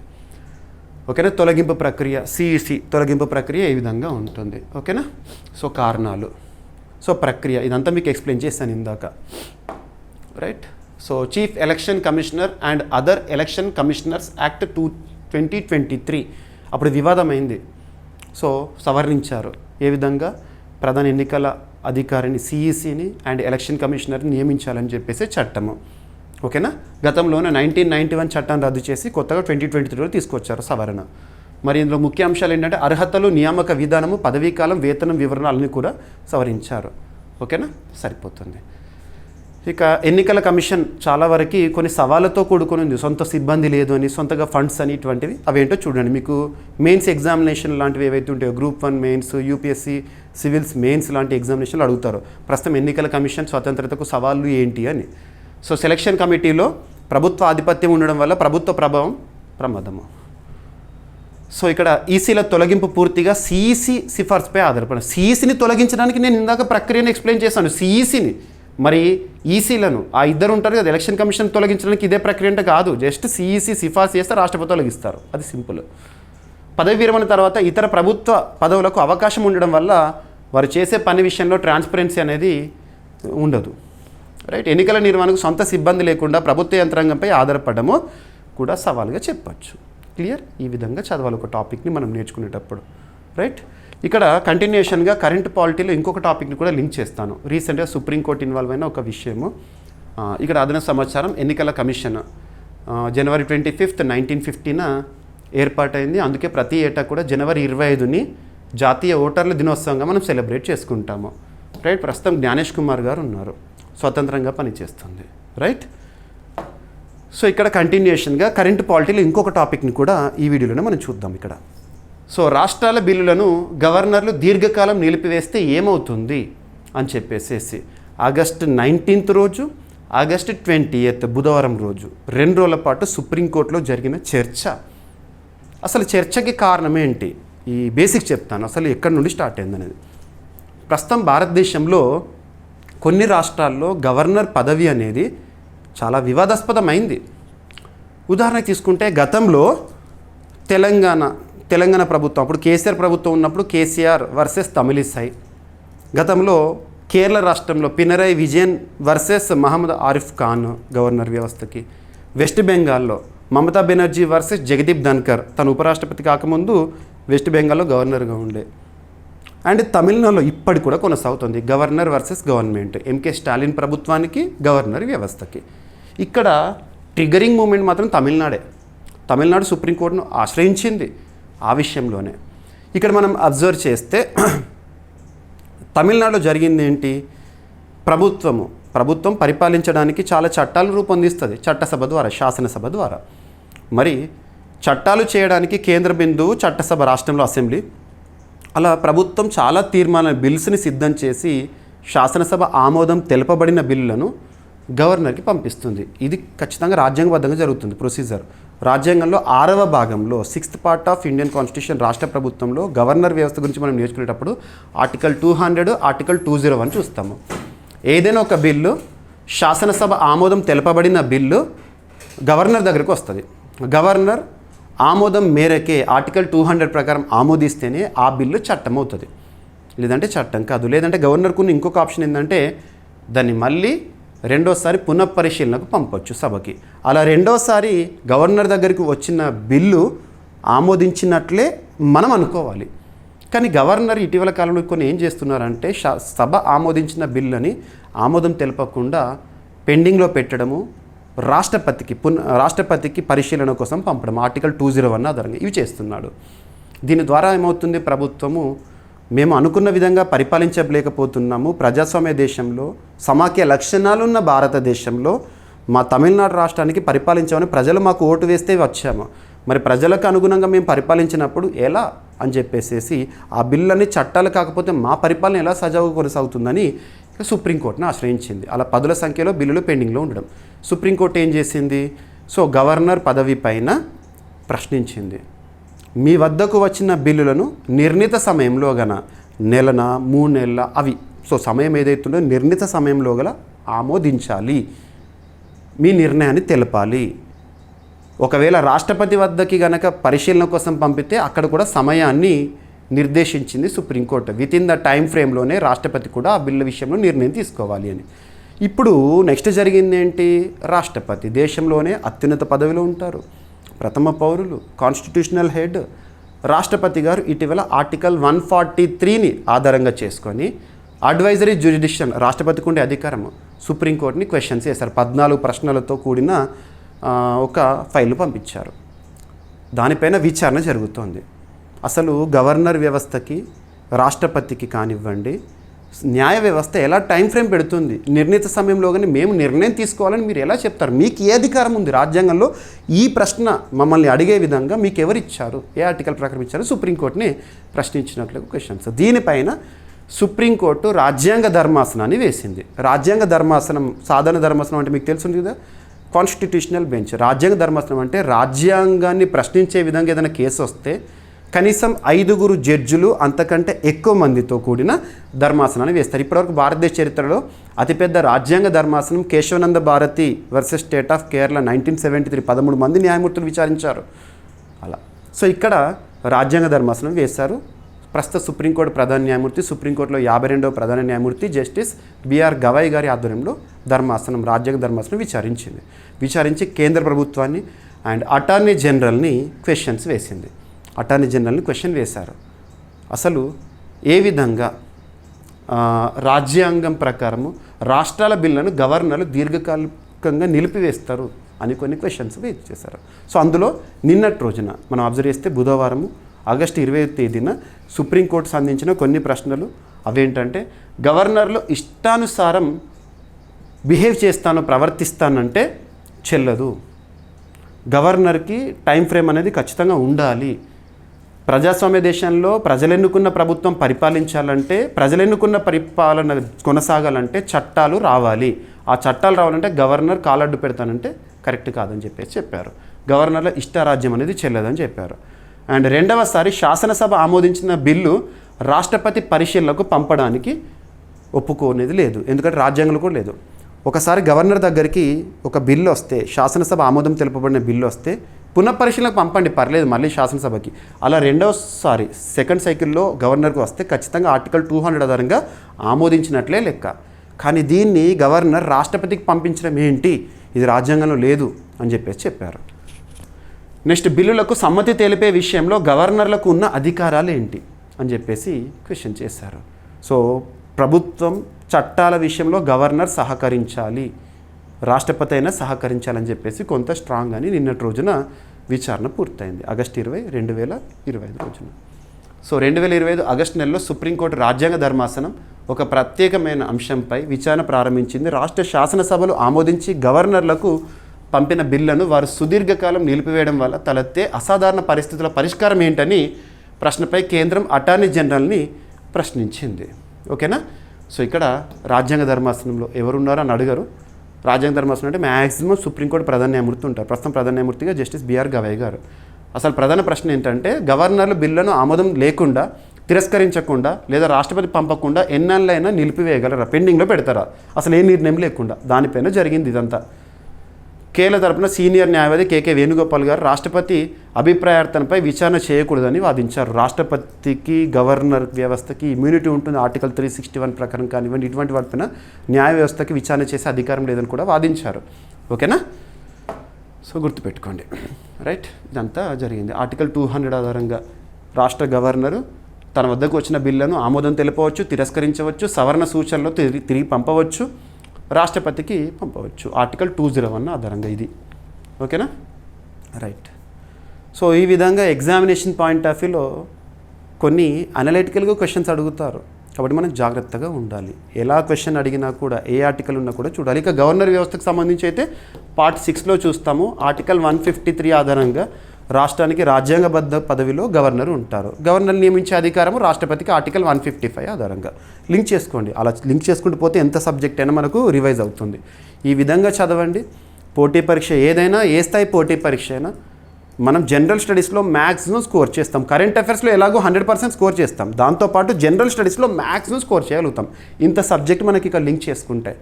ఓకేనా. తొలగింపు ప్రక్రియ, సిఈసి తొలగింపు ప్రక్రియ ఏ విధంగా ఉంటుంది. ఓకేనా. సో కారణాలు, సో ప్రక్రియ ఇదంతా మీకు ఎక్స్ప్లెయిన్ చేశాను ఇందాక. Right. So chief election commissioner and other election commissioners act 2023 అప్పుడు వివాదమైంది. సో సవరించారు. ఏ విధంగా ప్రధాన ఎన్నికల అధికారిని సిఈసిని అండ్ ఎలక్షన్ కమిషనర్ని నియమించాలని చెప్పేసి చట్టము. ఓకేనా. గతంలోనే 1991 చట్టాన్ని రద్దు చేసి కొత్తగా 2023లో తీసుకొచ్చారు సవరణ. మరి ఇందులో ముఖ్య అంశాలు ఏంటంటే అర్హతలు, నియామక విధానము, పదవీకాలం, వేతనం వివరణాలన్నీ కూడా సవరించారు. ఓకేనా. సరిపోతుంది. ఇక ఎన్నికల కమిషన్ చాలా వరకు కొన్ని సవాళ్ళతో కూడుకొని ఉంది. సొంత సిబ్బంది లేదు అని, సొంతగా ఫండ్స్ అని, ఇటువంటివి అవేంటో చూడండి. మీకు మెయిన్స్ ఎగ్జామినేషన్ లాంటివి ఏవైతే ఉంటాయో, group 1 mains, UPSC civils mains లాంటి ఎగ్జామినేషన్లు అడుగుతారు. ప్రస్తుతం ఎన్నికల కమిషన్ స్వతంత్రతకు సవాళ్ళు ఏంటి అని. సో సెలక్షన్ కమిటీలో ప్రభుత్వ ఆధిపత్యం ఉండడం వల్ల ప్రభుత్వ ప్రభావం ప్రమాదము. సో ఇక్కడ ఈసీల తొలగింపు పూర్తిగా సిఈసి సిఫార్సుపై ఆధారపడి. సిఈసిని తొలగించడానికి నేను ఇందాక ప్రక్రియను ఎక్స్ప్లెయిన్ చేశాను. సిఈసిని, మరి ఈసీలను ఆ 2 ఉంటారు కదా, ఎలక్షన్ కమిషన్ తొలగించడానికి ఇదే ప్రక్రియ అంటే కాదు. జస్ట్ సిఈసి సిఫార్సు చేస్తే రాష్ట్రపతి తొలగిస్తారు, అది సింపుల్. పదవి విరమణ తర్వాత ఇతర ప్రభుత్వ పదవులకు అవకాశం ఉండడం వల్ల వారు చేసే పని విషయంలో ట్రాన్స్పరెన్సీ అనేది ఉండదు. రైట్. ఎన్నికల నిర్వహణకు సొంత సిబ్బంది లేకుండా ప్రభుత్వ యంత్రాంగంపై ఆధారపడము కూడా సవాలుగా చెప్పచ్చు. క్లియర్. ఈ విధంగా చదవాలి ఒక టాపిక్ని మనం నేర్చుకునేటప్పుడు. రైట్. ఇక్కడ కంటిన్యూషన్గా కరెంట్ పాలిటీలో ఇంకొక టాపిక్ని కూడా లింక్ చేస్తాను. రీసెంట్గా సుప్రీంకోర్టు ఇన్వాల్వ్ అయిన ఒక విషయము. ఇక్కడ అదనపు సమాచారం. ఎన్నికల కమిషన్ జనవరి 25, 1950న ఏర్పాటైంది. అందుకే ప్రతి ఏటా కూడా జనవరి 25ని జాతీయ ఓటర్ల దినోత్సవంగా మనం సెలబ్రేట్ చేసుకుంటాము. రైట్. ప్రస్తుతం జ్ఞానేష్ కుమార్ గారు ఉన్నారు, స్వతంత్రంగా పనిచేస్తుంది. రైట్. సో ఇక్కడ కంటిన్యూషన్గా కరెంట్ పాలిటీలో ఇంకొక టాపిక్ని కూడా ఈ వీడియోలోనే మనం చూద్దాం. ఇక్కడ సో రాష్ట్రాల బిల్లులను గవర్నర్లు దీర్ఘకాలం నిలిపివేస్తే ఏమవుతుంది అని చెప్పేసి ఆగస్టు 19 రోజు, ఆగస్టు 20 బుధవారం రోజు 2 రోజుల పాటు సుప్రీంకోర్టులో జరిగిన చర్చ. అసలు చర్చకి కారణం ఏంటి, ఈ బేసిక్ చెప్తాను. అసలు ఎక్కడి నుండి స్టార్ట్ అయిందనేది. ప్రస్తుతం భారతదేశంలో కొన్ని రాష్ట్రాల్లో గవర్నర్ పదవి అనేది చాలా వివాదాస్పదమైంది. ఉదాహరణకు తీసుకుంటే గతంలో తెలంగాణ ప్రభుత్వం, అప్పుడు కేసీఆర్ ప్రభుత్వం ఉన్నప్పుడు కేసీఆర్ వర్సెస్ తమిళిసై. గతంలో కేరళ రాష్ట్రంలో పినరై విజయన్ వర్సెస్ మహమ్మద్ ఆరిఫ్ ఖాన్ గవర్నర్ వ్యవస్థకి. వెస్ట్ బెంగాల్లో మమతా బెనర్జీ వర్సెస్ జగదీప్ ధన్కర్, తను ఉపరాష్ట్రపతి కాకముందు వెస్ట్ బెంగాల్లో గవర్నర్గా ఉండే. అండ్ తమిళనాడులో ఇప్పటి కూడా కొనసాగుతుంది governor versus government, MK Stalin ప్రభుత్వానికి, గవర్నర్ వ్యవస్థకి. ఇక్కడ ట్రిగరింగ్ మూమెంట్ మాత్రం తమిళనాడు సుప్రీంకోర్టును ఆశ్రయించింది ఆ విషయంలోనే. ఇక్కడ మనం అబ్జర్వ్ చేస్తే తమిళనాడులో జరిగింది ఏంటి, ప్రభుత్వం పరిపాలించడానికి చాలా చట్టాలను రూపొందిస్తుంది చట్టసభ ద్వారా, శాసనసభ ద్వారా. మరి చట్టాలు చేయడానికి కేంద్ర బిందువు చట్టసభ, రాష్ట్రంలో అసెంబ్లీ. అలా ప్రభుత్వం చాలా బిల్స్ని సిద్ధం చేసి శాసనసభ ఆమోదం తెలపబడిన బిల్లులను గవర్నర్కి పంపిస్తుంది. ఇది ఖచ్చితంగా రాజ్యాంగబద్ధంగా జరుగుతుంది ప్రొసీజర్. రాజ్యాంగంలో 6వ భాగంలో 6th part of Indian constitution రాష్ట్ర ప్రభుత్వంలో గవర్నర్ వ్యవస్థ గురించి మనం నేర్చుకునేటప్పుడు ఆర్టికల్ 200, ఆర్టికల్ 201 చూస్తాము. ఏదైనా ఒక బిల్లు శాసనసభ ఆమోదం తెలపబడిన బిల్లు గవర్నర్ దగ్గరికి వస్తుంది. గవర్నర్ ఆమోదం మేరకే ఆర్టికల్ 200 ప్రకారం ఆమోదిస్తేనే ఆ బిల్లు చట్టం అవుతుంది, లేదంటే చట్టం కాదు. లేదంటే గవర్నర్కు ఇంకొక ఆప్షన్ ఏంటంటే దాన్ని మళ్ళీ రెండోసారి పునఃపరిశీలనకు పంపొచ్చు సభకి. అలా రెండోసారి గవర్నర్ దగ్గరికి వచ్చిన బిల్లు ఆమోదించినట్లే మనం అనుకోవాలి. కానీ గవర్నర్ ఇటీవల కాలంలో కొన్ని ఏం చేస్తున్నారంటే సభ ఆమోదించిన బిల్లుని ఆమోదం తెలపకుండా పెండింగ్లో పెట్టడము, రాష్ట్రపతికి పరిశీలన కోసం పంపడం ఆర్టికల్ 201 ఆధారంగా ఇవి చేస్తున్నాడు. దీని ద్వారా ఏమవుతుంది, ప్రభుత్వము మేము అనుకున్న విధంగా పరిపాలించలేకపోతున్నాము, ప్రజాస్వామ్య దేశంలో సమాఖ్య లక్షణాలున్న భారతదేశంలో మా తమిళనాడు రాష్ట్రానికి పరిపాలించామని ప్రజలు మాకు ఓటు వేస్తే వచ్చాము, మరి ప్రజలకు అనుగుణంగా మేము పరిపాలించినప్పుడు ఎలా అని చెప్పేసి ఆ బిల్లుని చట్టాలు కాకపోతే మా పరిపాలన ఎలా సజావుగా కొనసాగుతుందని సుప్రీంకోర్టును ఆశ్రయించింది. అలా పదుల సంఖ్యలో బిల్లులు పెండింగ్లో ఉండడం. సుప్రీంకోర్టు ఏం చేసింది, సో గవర్నర్ పదవి పైన ప్రశ్నించింది. మీ వద్దకు వచ్చిన బిల్లులను నిర్ణీత సమయంలో గల నెలన 3 నెలల అవి సమయం ఏదైతుందో నిర్ణీత సమయంలో గల ఆమోదించాలి, మీ నిర్ణయాన్ని తెలపాలి. ఒకవేళ రాష్ట్రపతి వద్దకి గనక పరిశీలన కోసం పంపితే అక్కడ కూడా సమయాన్ని నిర్దేశించింది సుప్రీంకోర్టు. వితిన్ ద టైం ఫ్రేమ్లోనే రాష్ట్రపతి కూడా ఆ బిల్లు విషయంలో నిర్ణయం తీసుకోవాలి అని. ఇప్పుడు నెక్స్ట్ జరిగింది ఏంటి, రాష్ట్రపతి దేశంలోనే అత్యున్నత పదవిలో ఉంటారు, ప్రథమ పౌరులు, కాన్స్టిట్యూషనల్ హెడ్. రాష్ట్రపతి గారు ఇటీవల ఆర్టికల్ 143ని ఆధారంగా చేసుకొని అడ్వైజరీ జ్యురిడిక్షన్, రాష్ట్రపతికి ఉండే అధికారము, సుప్రీంకోర్టుని క్వశ్చన్స్ చేశారు. 14 ప్రశ్నలతో కూడిన ఒక ఫైల్ పంపించారు. దానిపైన విచారణ జరుగుతోంది. అసలు గవర్నర్ వ్యవస్థకి, రాష్ట్రపతికి కానివ్వండి, న్యాయ వ్యవస్థ ఎలా టైం ఫ్రేమ్ పెడుతుంది, నిర్ణీత సమయంలోగానే మేము నిర్ణయం తీసుకోవాలని మీరు ఎలా చెప్తారు? మీకు ఏ అధికారం ఉంది రాజ్యాంగంలో? ఈ ప్రశ్న మమ్మల్ని అడిగే విధంగా మీకు ఎవరు ఇచ్చారు, ఏ ఆర్టికల్ ప్రకారం ఇచ్చారు? సుప్రీంకోర్టుని ప్రశ్నించినట్లు క్వశ్చన్స్. దీనిపైన సుప్రీంకోర్టు రాజ్యాంగ ధర్మాసనాన్ని వేసింది. రాజ్యాంగ ధర్మాసనం, సాధారణ ధర్మాసనం అంటే మీకు తెలుసుంది కదా, కాన్స్టిట్యూషనల్ బెంచ్. రాజ్యాంగ ధర్మాసనం అంటే రాజ్యాంగాన్ని ప్రశ్నించే విధంగా ఏదైనా కేసు వస్తే కనీసం 5 జడ్జిలు అంతకంటే ఎక్కువ మందితో కూడిన ధర్మాసనాన్ని వేస్తారు. ఇప్పటివరకు భారతదేశ చరిత్రలో అతిపెద్ద రాజ్యాంగ ధర్మాసనం Keshavananda Bharati versus state of Kerala 1973, 13 మంది న్యాయమూర్తులు విచారించారు. అలా సో ఇక్కడ రాజ్యాంగ ధర్మాసనం వేశారు. ప్రస్తుత సుప్రీంకోర్టు ప్రధాన న్యాయమూర్తి, సుప్రీంకోర్టులో 52వ ప్రధాన న్యాయమూర్తి జస్టిస్ బిఆర్ గవాయ్ గారి ఆధ్వర్యంలో ధర్మాసనం, రాజ్యాంగ ధర్మాసనం విచారించి కేంద్ర ప్రభుత్వాన్ని అండ్ అటార్నీ జనరల్ని క్వశ్చన్స్ వేసింది. అటార్నీ జనరల్ని క్వశ్చన్ వేశారు. అసలు ఏ విధంగా రాజ్యాంగం ప్రకారము రాష్ట్రాల బిల్లులను గవర్నర్లు దీర్ఘకాలికంగా నిలిపివేస్తారు అని కొన్ని క్వశ్చన్స్ వేసి చేశారు. సో అందులో నిన్నటి రోజున మనం అబ్జర్వ్ చేస్తే బుధవారము ఆగస్టు 20వ తేదీన సుప్రీంకోర్టు సంధించిన కొన్ని ప్రశ్నలు అవేంటంటే, గవర్నర్లు ఇష్టానుసారం బిహేవ్ ప్రవర్తిస్తానంటే చెల్లదు, గవర్నర్కి టైం ఫ్రేమ్ అనేది ఖచ్చితంగా ఉండాలి, ప్రజాస్వామ్య దేశంలో ప్రజలెన్నుకున్న ప్రభుత్వం పరిపాలించాలంటే, ప్రజలెన్నుకున్న పరిపాలన కొనసాగాలంటే చట్టాలు రావాలి, ఆ చట్టాలు రావాలంటే గవర్నర్ కాలడ్డు పెడతానంటే కరెక్ట్ కాదని చెప్పారు. గవర్నర్ల ఇష్టారాజ్యం అనేది చెల్లదని చెప్పారు. అండ్ రెండవసారి శాసనసభ ఆమోదించిన బిల్లు రాష్ట్రపతి పరిశీలనకు పంపడానికి ఒప్పుకోనేది లేదు, ఎందుకంటే రాజ్యాంగంలో కూడా లేదు. ఒకసారి గవర్నర్ దగ్గరికి ఒక బిల్లు వస్తే, శాసనసభ ఆమోదం తెలుపబడిన బిల్లు వస్తే పునఃపరిశీలనకు పంపండి, పర్లేదు, మళ్ళీ శాసనసభకి. అలా రెండవసారి సెకండ్ సైకిల్లో గవర్నర్కి వస్తే ఖచ్చితంగా ఆర్టికల్ 200 ఆధారంగా ఆమోదించినట్లే లెక్క. కానీ దీన్ని గవర్నర్ రాష్ట్రపతికి పంపించడం ఏంటి, ఇది రాజ్యాంగంలో లేదు అని చెప్పారు. నెక్స్ట్, బిల్లులకు సమ్మతి తెలిపే విషయంలో గవర్నర్లకు ఉన్న అధికారాలు ఏంటి అని చెప్పేసి క్వశ్చన్ చేశారు. సో ప్రభుత్వం చట్టాల విషయంలో గవర్నర్ సహకరించాలి, రాష్ట్రపతి అయినా సహకరించాలని చెప్పేసి కొంత స్ట్రాంగ్ అని నిన్నటి రోజున విచారణ పూర్తయింది. ఆగస్టు 20, 2025 రోజున. సో 2025 ఆగస్టు నెలలో సుప్రీంకోర్టు రాజ్యాంగ ధర్మాసనం ఒక ప్రత్యేకమైన అంశంపై విచారణ ప్రారంభించింది. రాష్ట్ర శాసనసభలు ఆమోదించి గవర్నర్లకు పంపిన బిల్లును వారు సుదీర్ఘకాలం నిలిపివేయడం వల్ల తలెత్తే అసాధారణ పరిస్థితుల పరిష్కారం ఏంటని ప్రశ్నపై కేంద్రం అటార్నీ జనరల్ని ప్రశ్నించింది. ఓకేనా? సో ఇక్కడ రాజ్యాంగ ధర్మాసనంలో ఎవరున్నారో అని అడిగారు. రాజ్యాంగ ధర్మాసనం అంటే మ్యాక్సిమం సుప్రీంకోర్టు ప్రధాన న్యాయమూర్తి ఉంటారు. ప్రస్తుతం ప్రధాన న్యాయమూర్తిగా జస్టిస్ బిఆర్ గవాయ్ గారు. అసలు ప్రధాన ప్రశ్న ఏంటంటే, గవర్నర్లు బిల్లును ఆమోదం లేకుండా, తిరస్కరించకుండా లేదా రాష్ట్రపతి పంపకుండా ఎన్నెళ్ళైనా నిలిపివేయగలరా, పెండింగ్లో పెడతారా, అసలు ఏ నిర్ణయం లేకుండా? దానిపైన జరిగింది ఇదంతా. కేరళ తరపున సీనియర్ న్యాయవాది కేకే వేణుగోపాల్ గారు రాష్ట్రపతి అభిప్రాయార్థనపై విచారణ చేయకూడదని వాదించారు. రాష్ట్రపతికి, గవర్నర్ వ్యవస్థకి ఇమ్యూనిటీ ఉంటుంది ఆర్టికల్ 361 ప్రకారం కానివ్వండి, ఇటువంటి వాటిపైన న్యాయ వ్యవస్థకి విచారణ చేసే అధికారం లేదని కూడా వాదించారు. ఓకేనా? సో గుర్తుపెట్టుకోండి, రైట్? ఇదంతా జరిగింది. ఆర్టికల్ 200 ఆధారంగా రాష్ట్ర గవర్నరు తన వద్దకు వచ్చిన బిల్లును ఆమోదం తెలపవచ్చు, తిరస్కరించవచ్చు, సవరణ సూచనలో తిరిగి పంపవచ్చు, రాష్ట్రపతికి పంపవచ్చు ఆర్టికల్ 201 ఆధారంగా ఇది. ఓకేనా, రైట్. సో ఈ విధంగా ఎగ్జామినేషన్ పాయింట్ ఆఫ్ వ్యూలో కొన్ని అనలిటికల్గా క్వశ్చన్స్ అడుగుతారు కాబట్టి మనం జాగ్రత్తగా ఉండాలి. ఎలా క్వశ్చన్ అడిగినా కూడా ఏ ఆర్టికల్ ఉన్నా కూడా చూడాలి. ఇక గవర్నర్ వ్యవస్థకు సంబంధించి అయితే పార్ట్ 6లో చూస్తాము. ఆర్టికల్ 153 ఆధారంగా రాష్ట్రానికి రాజ్యాంగబద్ధ పదవిలో గవర్నర్ ఉంటారు. గవర్నర్ నియమించే అధికారము రాష్ట్రపతికి ఆర్టికల్ 155 ఆధారంగా. లింక్ చేసుకోండి. అలా లింక్ చేసుకుంటూ పోతే ఎంత సబ్జెక్ట్ అయినా మనకు రివైజ్ అవుతుంది. ఈ విధంగా చదవండి. పోటీ పరీక్ష ఏదైనా, ఏ స్థాయి పోటీ పరీక్ష అయినా మనం జనరల్ స్టడీస్లో మ్యాక్సిమం స్కోర్ చేస్తాం. కరెంట్ అఫైర్స్లో ఎలాగో 100% స్కోర్ చేస్తాం. దాంతోపాటు జనరల్ స్టడీస్లో మ్యాక్సిమం స్కోర్ చేయగలుగుతాం ఇంత సబ్జెక్ట్ మనకి ఇక్కడ లింక్ చేసుకుంటే.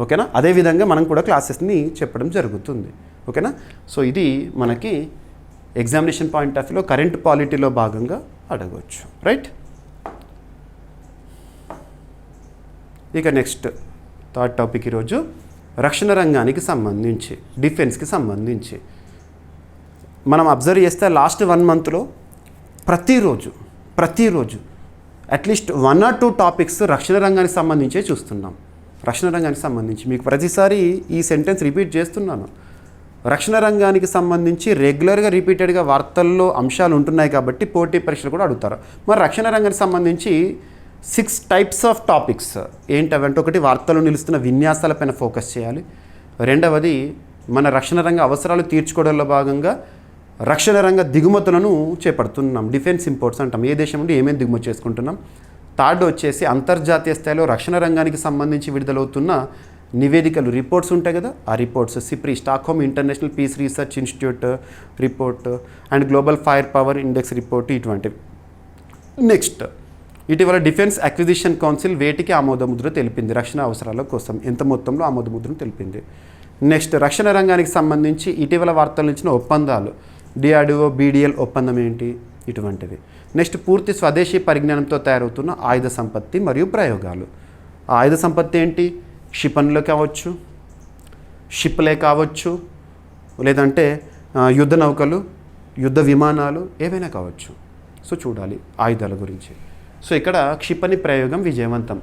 ఓకేనా, అదేవిధంగా మనం కూడా క్లాసెస్ని చెప్పడం జరుగుతుంది. ఓకేనా, సో ఇది మనకి ఎగ్జామినేషన్ పాయింట్ ఆఫ్ వ్యూలో కరెంట్ పాలిటీలో భాగంగా అడగవచ్చు. రైట్. ఇక నెక్స్ట్ థర్డ్ టాపిక్ ఈరోజు రక్షణ రంగానికి సంబంధించి, డిఫెన్స్కి సంబంధించి మనం అబ్జర్వ్ చేస్తే లాస్ట్ 1 మంత్లో ప్రతిరోజు అట్లీస్ట్ 1 or 2 టాపిక్స్ రక్షణ రంగానికి సంబంధించే చూస్తున్నాం. రక్షణ రంగానికి సంబంధించి మీకు ప్రతిసారి ఈ సెంటెన్స్ రిపీట్ చేస్తున్నాను. రక్షణ రంగానికి సంబంధించి రెగ్యులర్గా రిపీటెడ్గా వార్తల్లో అంశాలు ఉంటున్నాయి కాబట్టి పోటీ పరీక్షలు కూడా అడుగుతారు. మరి రక్షణ రంగానికి సంబంధించి 6 types ఆఫ్ టాపిక్స్ ఏంటంటే, ఒకటి వార్తల్లో నిలుస్తున్న విన్యాసాలపైన ఫోకస్ చేయాలి. రెండవది మన రక్షణ రంగ అవసరాలు తీర్చుకోవడంలో భాగంగా రక్షణ రంగ దిగుమతులను చేపడుతున్నాం. డిఫెన్స్ ఇంపోర్ట్స్ అంటాం. ఏ దేశం నుండి ఏమేమి దిగుమతి చేసుకుంటున్నాం. థర్డ్ వచ్చేసి అంతర్జాతీయ స్థాయిలో రక్షణ రంగానికి సంబంధించి విడుదలవుతున్న నివేదికలు, రిపోర్ట్స్ ఉంటాయి కదా, ఆ reports SIPRI, Stockholm International Peace Research Institute report and global fire power index report ఇటువంటివి. నెక్స్ట్, ఇటీవల డిఫెన్స్ అక్విజిషన్ కౌన్సిల్ వేటికి ఆమోదముద్ర తెలిపింది. రక్షణ అవసరాల కోసం ఎంత మొత్తంలో ఆమోదముద్రను తెలిపింది. నెక్స్ట్, రక్షణ రంగానికి సంబంధించి ఇటీవల వార్తలు ఇచ్చిన ఒప్పందాలు, డిఆర్డిఓ బీడిఎల్ ఒప్పందం ఏంటి, ఇటువంటివి. నెక్స్ట్, పూర్తి స్వదేశీ పరిజ్ఞానంతో తయారవుతున్న ఆయుధ సంపత్తి మరియు ప్రయోగాలు. ఆ ఆయుధ సంపత్తి ఏంటి? క్షిపణులు కావచ్చు, షిప్లే కావచ్చు, లేదంటే యుద్ధ నౌకలు, యుద్ధ విమానాలు ఏవైనా కావచ్చు. సో చూడాలి ఆయుధాల గురించి. సో ఇక్కడ క్షిపణి ప్రయోగం విజయవంతం.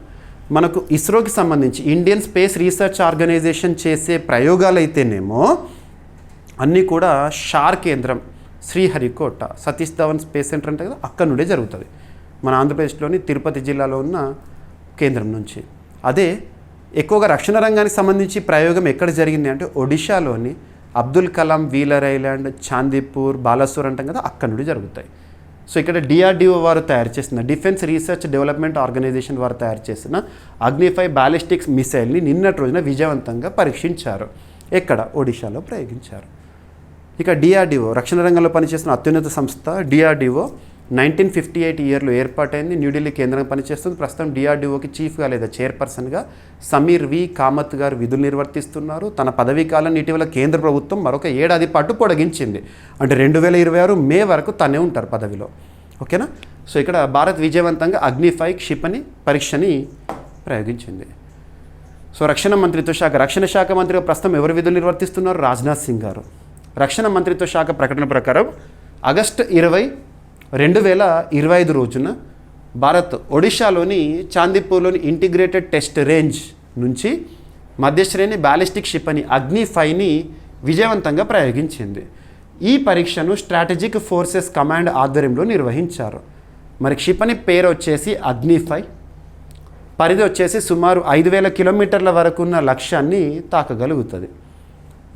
మనకు ఇస్రోకి సంబంధించి ఇండియన్ స్పేస్ రీసెర్చ్ ఆర్గనైజేషన్ చేసే ప్రయోగాలు అయితేనేమో అన్నీ కూడా షార్ కేంద్రం శ్రీహరికోట సతీష్ ధవన్ స్పేస్ సెంటర్ అంటే కదా, అక్కడ నుండే జరుగుతుంది. మన ఆంధ్రప్రదేశ్లోని తిరుపతి జిల్లాలో ఉన్న కేంద్రం నుంచి. అదే ఎక్కువగా రక్షణ రంగానికి సంబంధించి ప్రయోగం ఎక్కడ జరిగింది అంటే ఒడిశాలోని అబ్దుల్ కలాం వీలర్ ఐలాండ్, చాందీపూర్, బాలాసోర్ అంటాం కదా, అక్కడ నుండి జరుగుతాయి. సో ఇక్కడ డిఆర్డిఓ వారు తయారు చేసిన డిఫెన్స్ రీసెర్చ్ డెవలప్మెంట్ ఆర్గనైజేషన్ వారు తయారు చేసిన అగ్ని-5 బ్యాలిస్టిక్స్ మిసైల్ని నిన్నటి రోజున విజయవంతంగా పరీక్షించారు. ఎక్కడ? ఒడిశాలో ప్రయోగించారు. ఇక డిఆర్డిఓ రక్షణ రంగంలో పనిచేస్తున్న అత్యున్నత సంస్థ డిఆర్డిఓ 1958 ఇయర్లో ఏర్పాటైంది. న్యూఢిల్లీ కేంద్రంగా పనిచేస్తుంది. ప్రస్తుతం డిఆర్డిఓకి చీఫ్గా లేదా చైర్పర్సన్గా సమీర్ వి కామత్ గారు విధులు నిర్వర్తిస్తున్నారు. తన పదవీ కాలాన్ని ఇటీవల కేంద్ర ప్రభుత్వం మరొక 7 ఏడాది పాటు పొడిగించింది. అంటే 2026 మే వరకు తనే ఉంటారు పదవిలో. ఓకేనా. సో ఇక్కడ భారత్ విజయవంతంగా అగ్ని-5 క్షిపణి పరీక్షని ప్రయోగించింది. సో రక్షణ శాఖ మంత్రిగా ప్రస్తుతం ఎవరు విధులు నిర్వర్తిస్తున్నారు? రాజ్నాథ్ సింగ్ గారు. రక్షణ మంత్రిత్వ శాఖ ప్రకటన ప్రకారం ఆగస్టు 20, 2025 రోజున భారత్ ఒడిశాలోని చాందీపూర్లోని ఇంటిగ్రేటెడ్ టెస్ట్ రేంజ్ నుంచి మధ్యశ్రేణి బ్యాలిస్టిక్ క్షిపణి అగ్ని-5ని విజయవంతంగా ప్రయోగించింది. ఈ పరీక్షను స్ట్రాటజిక్ ఫోర్సెస్ కమాండ్ ఆధ్వర్యంలో నిర్వహించారు. మరి క్షిపణి పేరు వచ్చేసి అగ్ని-5, పరిధి వచ్చేసి సుమారు 5000 కిలోమీటర్ల వరకు ఉన్న లక్ష్యాన్ని తాకగలుగుతుంది.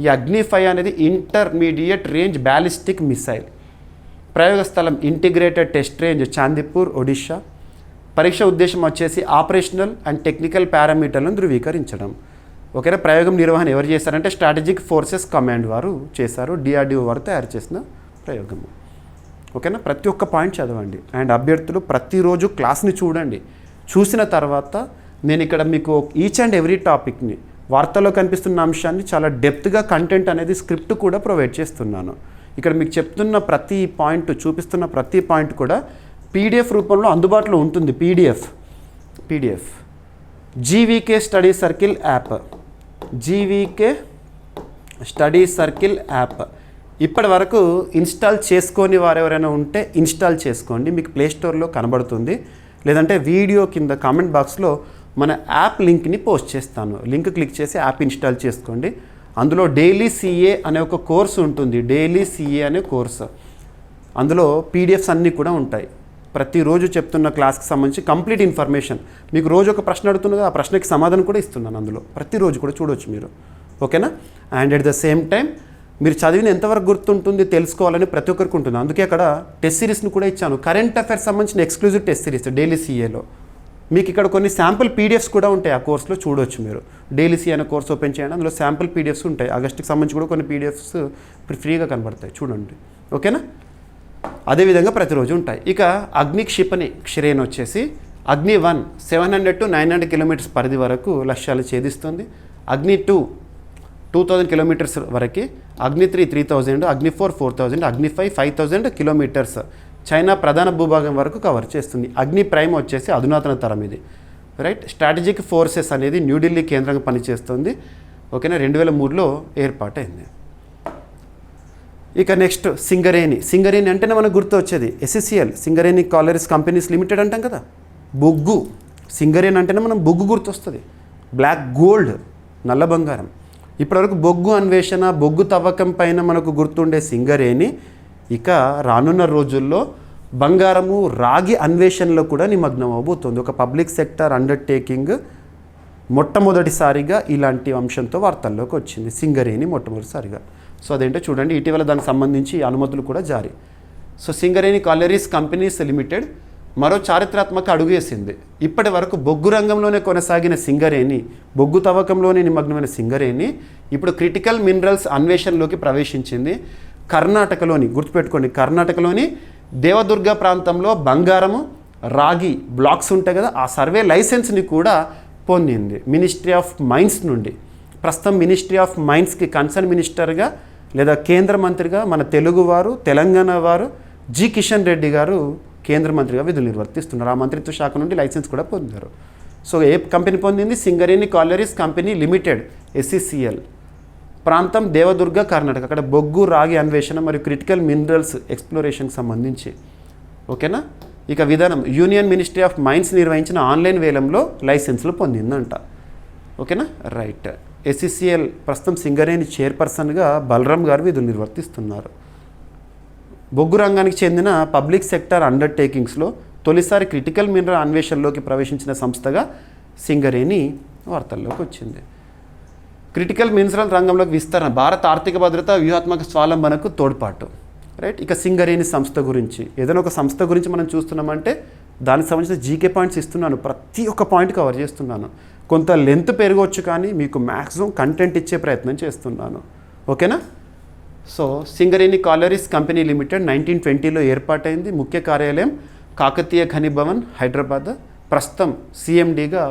ఈ అగ్ని-5 అనేది ఇంటర్మీడియట్ రేంజ్ బ్యాలిస్టిక్ మిసైల్. ప్రయోగ స్థలం integrated test range Chandipur, Odisha. పరీక్ష ఉద్దేశం వచ్చేసి ఆపరేషనల్ అండ్ టెక్నికల్ పారామీటర్లను ధృవీకరించడం. ఓకేనా. ప్రయోగం నిర్వహణ ఎవరు చేశారంటే స్ట్రాటజిక్ ఫోర్సెస్ కమాండ్ వారు చేశారు. డిఆర్డిఓ వారు తయారు చేసిన ప్రయోగము. ఓకేనా. ప్రతి ఒక్క పాయింట్ చదవండి. అండ్ అభ్యర్థులు ప్రతిరోజు క్లాస్ని చూడండి. చూసిన తర్వాత నేను ఇక్కడ మీకు ఈచ్ అండ్ ఎవ్రీ టాపిక్ని, వార్తల్లో కనిపిస్తున్న అంశాన్ని చాలా డెప్త్గా కంటెంట్ అనేది స్క్రిప్ట్ కూడా ప్రొవైడ్ చేస్తున్నాను. ఇక్కడ మీకు చెప్తున్న ప్రతి పాయింట్, చూపిస్తున్న ప్రతి పాయింట్ కూడా పీడిఎఫ్ రూపంలో అందుబాటులో ఉంటుంది. PDF GVK study circle app, GVK study circle app ఇప్పటి వరకు ఇన్స్టాల్ చేసుకొని వారు ఎవరైనా ఉంటే ఇన్స్టాల్ చేసుకోండి. మీకు ప్లేస్టోర్లో కనబడుతుంది. లేదంటే వీడియో కింద కామెంట్ బాక్స్లో మన యాప్ లింక్ని పోస్ట్ చేస్తాను. లింక్ క్లిక్ చేసి యాప్ ఇన్స్టాల్ చేసుకోండి. అందులో డైలీ సిఏ అనే ఒక కోర్సు ఉంటుంది. డైలీ సిఏ అనే కోర్సు, అందులో పీడిఎఫ్స్ అన్నీ కూడా ఉంటాయి. ప్రతిరోజు చెప్తున్న క్లాస్కి సంబంధించి కంప్లీట్ ఇన్ఫర్మేషన్, మీకు రోజు ఒక ప్రశ్న అడుగుతున్నది, ఆ ప్రశ్నకి సమాధానం కూడా ఇస్తున్నాను అందులో. ప్రతిరోజు కూడా చూడవచ్చు మీరు, ఓకేనా. And at the same time మీరు చదివిన ఎంతవరకు గుర్తుంటుంది తెలుసుకోవాలని ప్రతి ఒక్కరికి ఉంటుంది. అందుకే అక్కడ టెస్ట్ సిరీస్ని కూడా ఇచ్చాను. కరెంట్ అఫైర్స్ సంబంధించిన ఎక్స్క్లూజివ్ టెస్ట్ సిరీస్ డైలీ సిఏలో. మీకు ఇక్కడ కొన్ని శాంపుల్ పీడిఎఫ్స్ కూడా ఉంటాయి, ఆ కోర్సులో చూడవచ్చు మీరు. డైలీ సిఏ అనే కోర్స్ ఓపెన్ చేయండి, అందులో శాంపుల్ పీడిఎఫ్స్ ఉంటాయి. ఆగస్ట్కి సంబంధించి కూడా కొన్ని పీడిఎఫ్స్ ఫ్రీగా కనబడతాయి, చూడండి, ఓకేనా. అదేవిధంగా ప్రతిరోజు ఉంటాయి. ఇక అగ్ని క్షిపణి శ్రేణి వచ్చేసి అగ్ని 1 700 to 900 కిలోమీటర్స్ పరిధి వరకు లక్ష్యాలు ఛేదిస్తుంది. అగ్ని 2 2000 కిలోమీటర్స్ వరకు, అగ్ని 3 3000, అగ్ని 4 4000, అగ్ని 5 5000 కిలోమీటర్స్ చైనా ప్రధాన భూభాగం వరకు కవర్ చేస్తుంది. అగ్ని ప్రైమ్ వచ్చేసి అధునాతన తరం ఇది, రైట్. స్ట్రాటజిక్ ఫోర్సెస్ అనేది న్యూఢిల్లీ కేంద్రంగా పనిచేస్తుంది, ఓకేనా. 2003లో ఏర్పాటైంది. ఇక నెక్స్ట్ సింగరేణి. సింగరేణి అంటేనే మనకు గుర్తు వచ్చేది SSCL, Singareni collieries companies limited అంటాం కదా. బొగ్గు, సింగరేణి అంటేనే మనం బొగ్గు గుర్తొస్తుంది. బ్లాక్ గోల్డ్, నల్ల బంగారం. ఇప్పటివరకు బొగ్గు అన్వేషణ, బొగ్గు తవ్వకం పైన మనకు గుర్తుండే సింగరేణి ఇక రానున్న రోజుల్లో బంగారము, రాగి అన్వేషణలో కూడా నిమగ్నం అవబోతుంది. ఒక పబ్లిక్ సెక్టర్ అండర్టేకింగ్ మొట్టమొదటిసారిగా ఇలాంటి అంశంతో వార్తల్లోకి వచ్చింది, సింగరేణి మొట్టమొదటిసారిగా. సో అదేంటో చూడండి, ఇటీవల దానికి సంబంధించి అనుమతులు కూడా జారీ. So Singareni collieries companies limited మరో చారిత్రాత్మక అడుగు వేసింది. ఇప్పటి వరకు బొగ్గు రంగంలోనే కొనసాగిన సింగరేణి, బొగ్గు తవ్వకంలోనే నిమగ్నమైన సింగరేణి ఇప్పుడు క్రిటికల్ మినరల్స్ అన్వేషణలోకి ప్రవేశించింది. కర్ణాటకలోని, గుర్తుపెట్టుకోండి, కర్ణాటకలోని దేవదుర్గ ప్రాంతంలో బంగారము, రాగి బ్లాక్స్ ఉంటాయి కదా, ఆ సర్వే లైసెన్స్ని కూడా పొందింది మినిస్ట్రీ ఆఫ్ మైన్స్ నుండి. ప్రస్తుతం మినిస్ట్రీ ఆఫ్ మైన్స్కి కన్సర్న్ మినిస్టర్గా లేదా కేంద్ర మంత్రిగా మన తెలుగువారు, తెలంగాణ వారు జి కిషన్ రెడ్డి గారు కేంద్ర మంత్రిగా విధులు నిర్వర్తిస్తున్నారు. ఆ మంత్రిత్వ శాఖ నుండి లైసెన్స్ కూడా పొందారు. సో ఏ కంపెనీ పొందింది? Singareni collieries company limited, SCCL. ప్రాంతం దేవదుర్గ, కర్ణాటక. అక్కడ బొగ్గు, రాగి అన్వేషణ మరియు క్రిటికల్ మినరల్స్ ఎక్స్ప్లోరేషన్కి సంబంధించి, ఓకేనా. ఇక విధానం, యూనియన్ మినిస్ట్రీ ఆఫ్ మైన్స్ నిర్వహించిన ఆన్లైన్ వేలంలో లైసెన్సులు పొందిందంట, ఓకేనా, రైట్. ఎస్సిసిఎల్ ప్రస్తుతం సింగరేణి చైర్పర్సన్గా బలరాం గారు విధులు నిర్వర్తిస్తున్నారు. బొగ్గు రంగానికి చెందిన పబ్లిక్ సెక్టర్ అండర్టేకింగ్స్లో తొలిసారి క్రిటికల్ మినరల్ అన్వేషణలోకి ప్రవేశించిన సంస్థగా సింగరేణి వార్తల్లోకి వచ్చింది. క్రిటికల్ మినరల్ రంగంలోకి విస్తరణ, భారత ఆర్థిక భద్రత, వ్యూహాత్మక స్వావలంబనకు తోడ్పాటు, రైట్. ఇక సింగరేణి సంస్థ గురించి, ఏదైనా ఒక సంస్థ గురించి మనం చూస్తున్నామంటే దానికి సంబంధించిన జీకే పాయింట్స్ ఇస్తున్నాను, ప్రతి ఒక్క పాయింట్ కవర్ చేస్తున్నాను. కొంత లెంత్ పెరగవచ్చు కానీ మీకు మ్యాక్సిమం కంటెంట్ ఇచ్చే ప్రయత్నం చేస్తున్నాను, ఓకేనా. So Singareni collieries company limited 1920లో ఏర్పాటైంది. ముఖ్య కార్యాలయం కాకతీయ ఖని భవన్, హైదరాబాద్. ప్రస్తుతం సిఎండిగా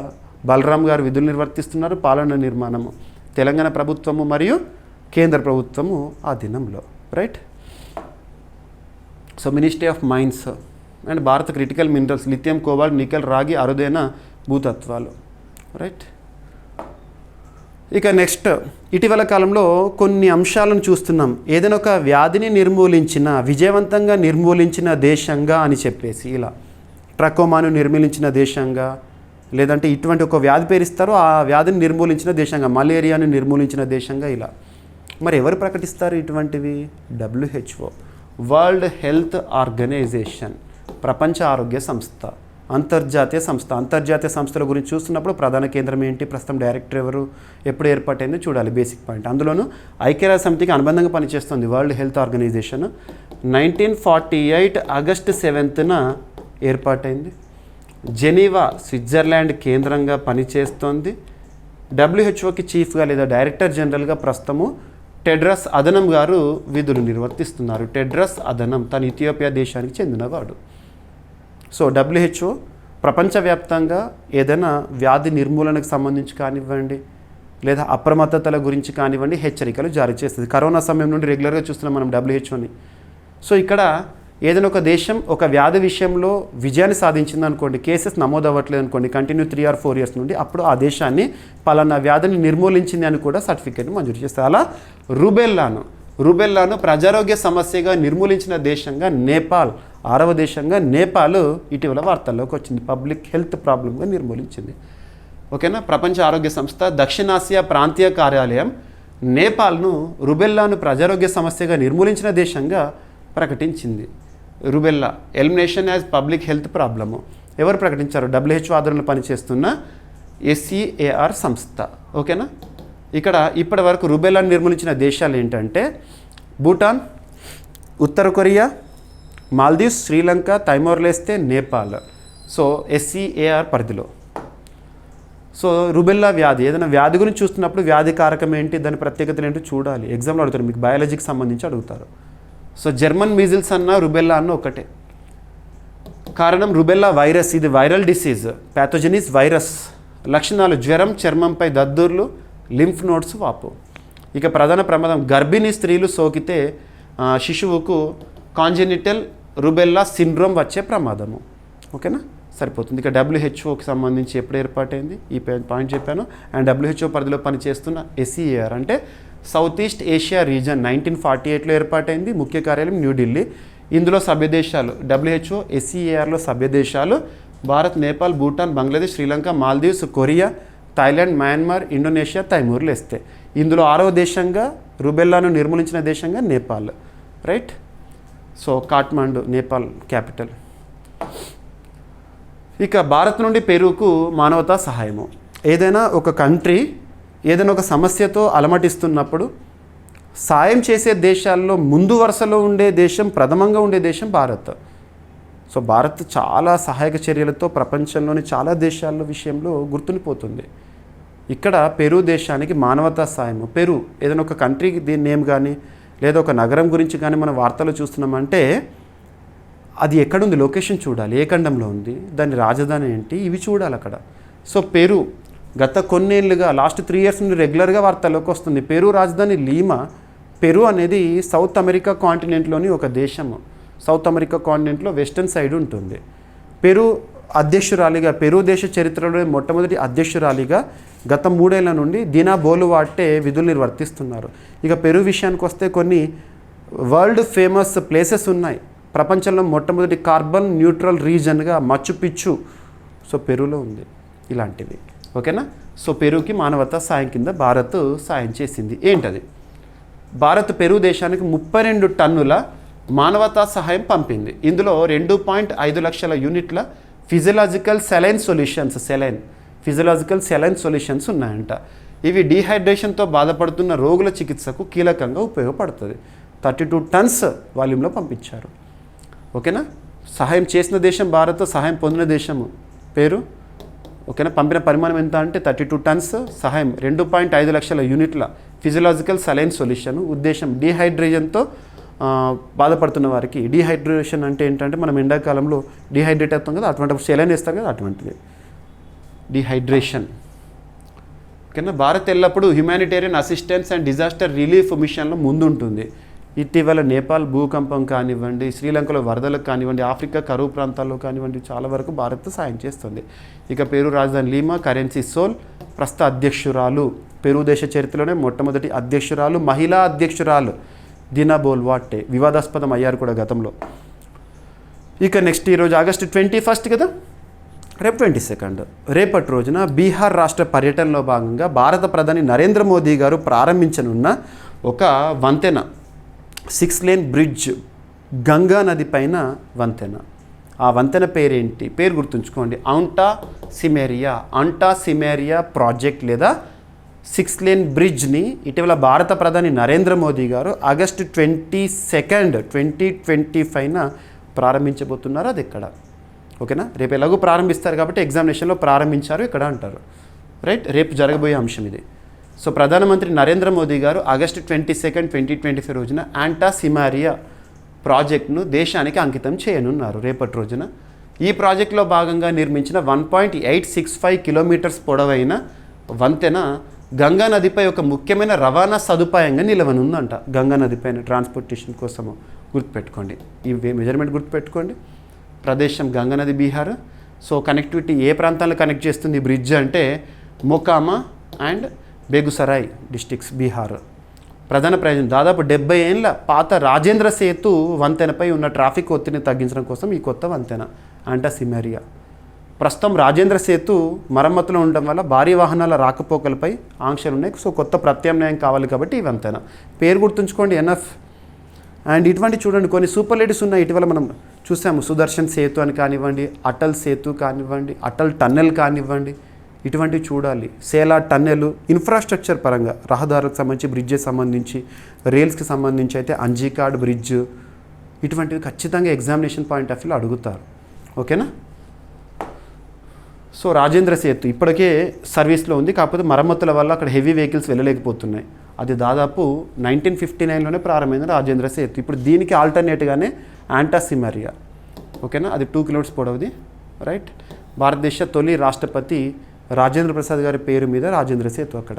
బలరాం గారు విధులు నిర్వర్తిస్తున్నారు. పాలన నిర్మాణము తెలంగాణ ప్రభుత్వము మరియు కేంద్ర ప్రభుత్వము ఆధీనంలో, right. So ministry of mines and భారత critical minerals, lithium, cobalt, nickel, రాగి, అరుదైన భూతత్వాలు, రైట్. ఇక నెక్స్ట్, ఇటీవల కాలంలో కొన్ని అంశాలను చూస్తున్నాం. ఏదైనా ఒక వ్యాధిని నిర్మూలించిన, విజయవంతంగా నిర్మూలించిన దేశంగా అని చెప్పేసి, ఇలా ట్రకోమాను నిర్మూలించిన దేశంగా, లేదంటే ఇటువంటి ఒక వ్యాధి పేరిస్తారో ఆ వ్యాధిని నిర్మూలించిన దేశంగా, మలేరియాని నిర్మూలించిన దేశంగా, ఇలా. మరి ఎవరు ప్రకటిస్తారు ఇటువంటివి? WHO, వరల్డ్ హెల్త్ ఆర్గనైజేషన్, ప్రపంచ ఆరోగ్య సంస్థ, అంతర్జాతీయ సంస్థ. అంతర్జాతీయ సంస్థల గురించి చూస్తున్నప్పుడు ప్రధాన కేంద్రం ఏంటి, ప్రస్తుతం డైరెక్టర్ ఎవరు, ఎప్పుడు ఏర్పాటైందో చూడాలి, బేసిక్ పాయింట్. అందులోనూ ఐక్యరాజ్య సమితికి అనుబంధంగా పనిచేస్తుంది వరల్డ్ హెల్త్ ఆర్గనైజేషన్. 1948 ఆగస్టు 7న ఏర్పాటైంది. జెనీవా, స్విట్జర్లాండ్ కేంద్రంగా పనిచేస్తోంది. WHOకి చీఫ్గా లేదా డైరెక్టర్ జనరల్గా ప్రస్తుతము టెడ్రస్ అదనం గారు విధులు నిర్వర్తిస్తున్నారు. టెడ్రస్ అదనం తను ఇథియోపియా దేశానికి చెందినవాడు. సో WHO ప్రపంచవ్యాప్తంగా ఏదైనా వ్యాధి నిర్మూలనకు సంబంధించి కానివ్వండి, లేదా అప్రమత్తతల గురించి కానివ్వండి, హెచ్చరికలు జారీ చేస్తుంది. కరోనా సమయం నుండి రెగ్యులర్గా చూస్తున్నాం మనం WHOని. సో ఇక్కడ ఏదైనా ఒక దేశం ఒక వ్యాధి విషయంలో విజయాన్ని సాధించింది అనుకోండి, కేసెస్ నమోదు అవ్వట్లేదు అనుకోండి, కంటిన్యూ 3 or 4 years నుండి, అప్పుడు ఆ దేశాన్ని పలానా వ్యాధిని నిర్మూలించింది అని కూడా సర్టిఫికేట్ని మంజూరు చేస్తారు. అలా రూబెల్లాను ప్రజారోగ్య సమస్యగా నిర్మూలించిన దేశంగా నేపాల్, 6వ దేశంగా నేపాల్ ఇటీవల వార్తల్లోకి వచ్చింది. పబ్లిక్ హెల్త్ ప్రాబ్లంగా నిర్మూలించింది. ఓకేనా. ప్రపంచ ఆరోగ్య సంస్థ దక్షిణాసియా ప్రాంతీయ కార్యాలయం నేపాల్ను రుబెల్లాను ప్రజారోగ్య సమస్యగా నిర్మూలించిన దేశంగా ప్రకటించింది. Rubella elimination as public health problem ఎవరు ప్రకటించారు? WHO ఆధ్వర్యంలో పనిచేస్తున్న SEAR సంస్థ. ఓకేనా. ఇక్కడ ఇప్పటి వరకు రుబెల్లాను నిర్మూలించిన దేశాలు ఏంటంటే భూటాన్, ఉత్తర Korea, Maldives, Sri Lanka, Timor Leste, Nepal. So SEAR పరిధిలో. సో రుబెల్లా వ్యాధి, ఏదైనా వ్యాధి గురించి చూస్తున్నప్పుడు వ్యాధి కారకం ఏంటి, దాని ప్రత్యేకతలు ఏంటో చూడాలి. ఎగ్జామ్లో అడుగుతారు, మీకు బయాలజీకి సంబంధించి అడుగుతారు. సో జర్మన్ మీజిల్స్ అన్న రుబెల్లా అన్న ఒకటే. కారణం రుబెల్లా వైరస్, ఇది వైరల్ డిసీజ్, ప్యాథోజెనిస్ వైరస్. లక్షణాలు జ్వరం, చర్మంపై దద్దుర్లు, లింఫ్ నోడ్స్ వాపు. ఇక ప్రధాన ప్రమాదం గర్భిణీ స్త్రీలు సోకితే శిశువుకు కాంజెనిటల్ రుబెల్లా సిండ్రోమ్ వచ్చే ప్రమాదము. ఓకేనా, సరిపోతుంది. ఇక WHOకి సంబంధించి ఎప్పుడు ఏర్పాటైంది ఈ పాయింట్ చెప్పాను. అండ్ WHO పరిధిలో పనిచేస్తున్న SEAR అంటే సౌత్ ఈస్ట్ ఏషియా రీజన్ 1948లో ఏర్పాటైంది. ముఖ్య కార్యాలయం న్యూఢిల్లీ. ఇందులో సభ్యదేశాలు WHO SEARలో సభ్యదేశాలు Bharat, Nepal, Bhutan, Bangladesh, Sri Lanka, Maldives, Korea, Thailand, Myanmar, Indonesia, Timor Leste. ఇందులో 6వ దేశంగా రుబెల్లాను నిర్మూలించిన దేశంగా Nepal. Right. So Kathmandu Nepal capital. ఇక భారత్ నుండి పెరూకు మానవతా సహాయము. ఏదైనా ఒక కంట్రీ ఏదైనా ఒక సమస్యతో అలమటిస్తున్నప్పుడు సాయం చేసే దేశాల్లో ముందు వరుసలో ఉండే దేశం, ప్రథమంగా ఉండే దేశం భారత్. సో భారత్ చాలా సహాయక చర్యలతో ప్రపంచంలోని చాలా దేశాల విషయంలో గుర్తుండిపోతుంది. ఇక్కడ పెరూ దేశానికి మానవతా సాయము. పెరూ ఏదైనా ఒక కంట్రీకి దీని నేమ్ కానీ లేదా ఒక నగరం గురించి కానీ మనం వార్తలు చూస్తున్నామంటే అది ఎక్కడుంది, లొకేషన్ చూడాలి, ఏ ఖండంలో ఉంది, దాని రాజధాని ఏంటి, ఇవి చూడాలి అక్కడ. సో పెరూ గత కొన్నేళ్ళుగా లాస్ట్ 3 years నుండి రెగ్యులర్గా వార్తల్లోకి వస్తుంది. పెరూ రాజధాని లీమా. పెరూ అనేది సౌత్ అమెరికా కాంటినెంట్లోని ఒక దేశము. సౌత్ అమెరికా కాంటినెంట్లో వెస్టర్న్ సైడ్ ఉంటుంది. పెరూ అధ్యక్షురాలిగా, పెరూ దేశ చరిత్రలో మొట్టమొదటి అధ్యక్షురాలిగా గత 3 ఏళ్ల నుండి దీనా బోలువార్టే విధులు నిర్వర్తిస్తున్నారు. ఇక పెరూ విషయానికి వస్తే కొన్ని వరల్డ్ ఫేమస్ ప్లేసెస్ ఉన్నాయి. ప్రపంచంలో మొట్టమొదటి కార్బన్ న్యూట్రల్ రీజన్గా మచ్చు పిచ్చు సో పెరూలో ఉంది. ఇలాంటివి. ఓకేనా. సో పెరూకి మానవతా సాయం కింద భారత్ సాయం చేసింది. ఏంటది? భారత్ పెరూ దేశానికి 32 టన్నుల మానవతా సహాయం పంపింది. ఇందులో 2.5 లక్షల యూనిట్ల ఫిజియలాజికల్ సెలైన్ సొల్యూషన్స్ ఉన్నాయంట. ఇవి డీహైడ్రేషన్తో బాధపడుతున్న రోగుల చికిత్సకు కీలకంగా ఉపయోగపడుతుంది. 32 టన్స్ వాల్యూమ్లో పంపించారు. ఓకేనా. సహాయం చేసిన దేశం భారత్, సహాయం పొందిన దేశము పేరు. ఓకేనా. పంపిన పరిమాణం ఎంత అంటే 32 టన్స్ సహాయం, 2.5 లక్షల యూనిట్ల ఫిజియలాజికల్ సెలైన్ సొల్యూషన్. ఉద్దేశం డీహైడ్రేషన్తో బాధపడుతున్న వారికి. డీహైడ్రేషన్ అంటే ఏంటంటే మనం ఎండాకాలంలో డీహైడ్రేట్ అవుతాం కదా, అటువంటి సెలైన్ వేస్తారు కదా, అటువంటిది డీహైడ్రేషన్. ఓకేనా. భారత్ ఎల్లప్పుడూ humanitarian assistance and disaster relief మిషన్లో ముందుంటుంది. ఇటీవల నేపాల్ భూకంపం కానివ్వండి, శ్రీలంకలో వరదలకు కానివ్వండి, ఆఫ్రికా కరువు ప్రాంతాల్లో కానివ్వండి, చాలా వరకు భారత్ సాయం చేస్తుంది. ఇక పెరూ రాజధాని లీమా, కరెన్సీ సోల్. ప్రస్తుత అధ్యక్షురాలు, పెరూ దేశ చరిత్రలోనే మొట్టమొదటి అధ్యక్షురాలు, మహిళా అధ్యక్షురాలు దీనా బోల్వార్టే. వివాదాస్పదం అయ్యారు కూడా గతంలో. ఇక నెక్స్ట్ ఈరోజు ఆగస్టు 21 కదా, రేపు 22. రేపటి రోజున బీహార్ రాష్ట్ర పర్యటనలో భాగంగా భారత ప్రధాని నరేంద్ర మోదీ గారు ప్రారంభించనున్న ఒక వంతెన, 6 లేన్ బ్రిడ్జ్, గంగా నది పైన వంతెన. ఆ వంతెన పేరేంటి? పేరు గుర్తుంచుకోండి, అంటా సిమేరియా ప్రాజెక్ట్ లేదా 6 లేన్ బ్రిడ్జ్ని ఇటీవల భారత ప్రధాని నరేంద్ర మోదీ గారు ఆగస్టు 22, 2025న ప్రారంభించబోతున్నారు. అది ఎక్కడ? ఓకేనా. రేపు ఎలాగో ప్రారంభిస్తారు కాబట్టి ఎగ్జామినేషన్లో ప్రారంభించారు ఇక్కడ అంటారు. రైట్. రేపు జరగబోయే అంశం ఇది. సో ప్రధానమంత్రి నరేంద్ర మోదీ గారు ఆగస్టు 22, 2025 రోజున అంటా సిమేరియా ప్రాజెక్టును దేశానికి అంకితం చేయనున్నారు రేపటి రోజున. ఈ ప్రాజెక్టులో భాగంగా నిర్మించిన 1.865 కిలోమీటర్స్ పొడవైన వంతెన గంగా నదిపై ఒక ముఖ్యమైన రవాణా సదుపాయంగా నిలవనుందంట. గంగా నదిపైన ట్రాన్స్పోర్టేషన్ కోసము గుర్తుపెట్టుకోండి. ఈ మెజర్మెంట్ గుర్తుపెట్టుకోండి. ప్రదేశం గంగా నది, బీహార్. సో కనెక్టివిటీ ఏ ప్రాంతాలను కనెక్ట్ చేస్తుంది బ్రిడ్జ్ అంటే మొకామా అండ్ బేగుసరాయ్ డిస్ట్రిక్ట్స్, బీహార్. ప్రధాన ప్రయోజనం దాదాపు 70 ఏళ్ళ పాత రాజేంద్ర సేతు వంతెనపై ఉన్న ట్రాఫిక్ ఒత్తిడిని తగ్గించడం కోసం ఈ కొత్త వంతెన అంటా సిమేరియా. ప్రస్తుతం రాజేంద్ర సేతు మరమ్మతులు ఉండడం వల్ల భారీ వాహనాల రాకపోకలపై ఆంక్షలు ఉన్నాయి. సో కొత్త ప్రత్యామ్నాయం కావాలి కాబట్టి ఇవంతేనా. పేరు గుర్తుంచుకోండి, ఎన్ఎఫ్. అండ్ ఇటువంటి చూడండి కొన్ని సూపర్లేటివ్స్ ఉన్నాయి. ఇటీవల మనం చూసాము, సుదర్శన్ సేతు అని కానివ్వండి, అటల్ సేతు కానివ్వండి, అటల్ టన్నెల్ కానివ్వండి, ఇటువంటివి చూడాలి. సేలా టన్నెల్ ఇన్ఫ్రాస్ట్రక్చర్ పరంగా రహదారులకు సంబంధించి, బ్రిడ్జెస్ సంబంధించి, రైల్స్కి సంబంధించి అయితే అంజీకాడ్ బ్రిడ్జ్, ఇటువంటివి ఖచ్చితంగా ఎగ్జామినేషన్ పాయింట్ ఆఫ్ వ్యూలో అడుగుతారు. ఓకేనా. సో రాజేంద్ర సేతు ఇప్పటికే సర్వీస్లో ఉంది, కాకపోతే మరమ్మతుల వల్ల అక్కడ హెవీ వెహికల్స్ వెళ్ళలేకపోతున్నాయి. అది దాదాపు 1959లోనే ప్రారంభమైంది రాజేంద్ర సేతు. ఇప్పుడు దీనికి ఆల్టర్నేట్గానే యాంటాసిమరియా. ఓకేనా, అది 2 కిలోమీటర్స్ పొడవుది. రైట్. భారతదేశ తొలి రాష్ట్రపతి రాజేంద్ర ప్రసాద్ గారి పేరు మీద రాజేంద్ర సేతు అక్కడ.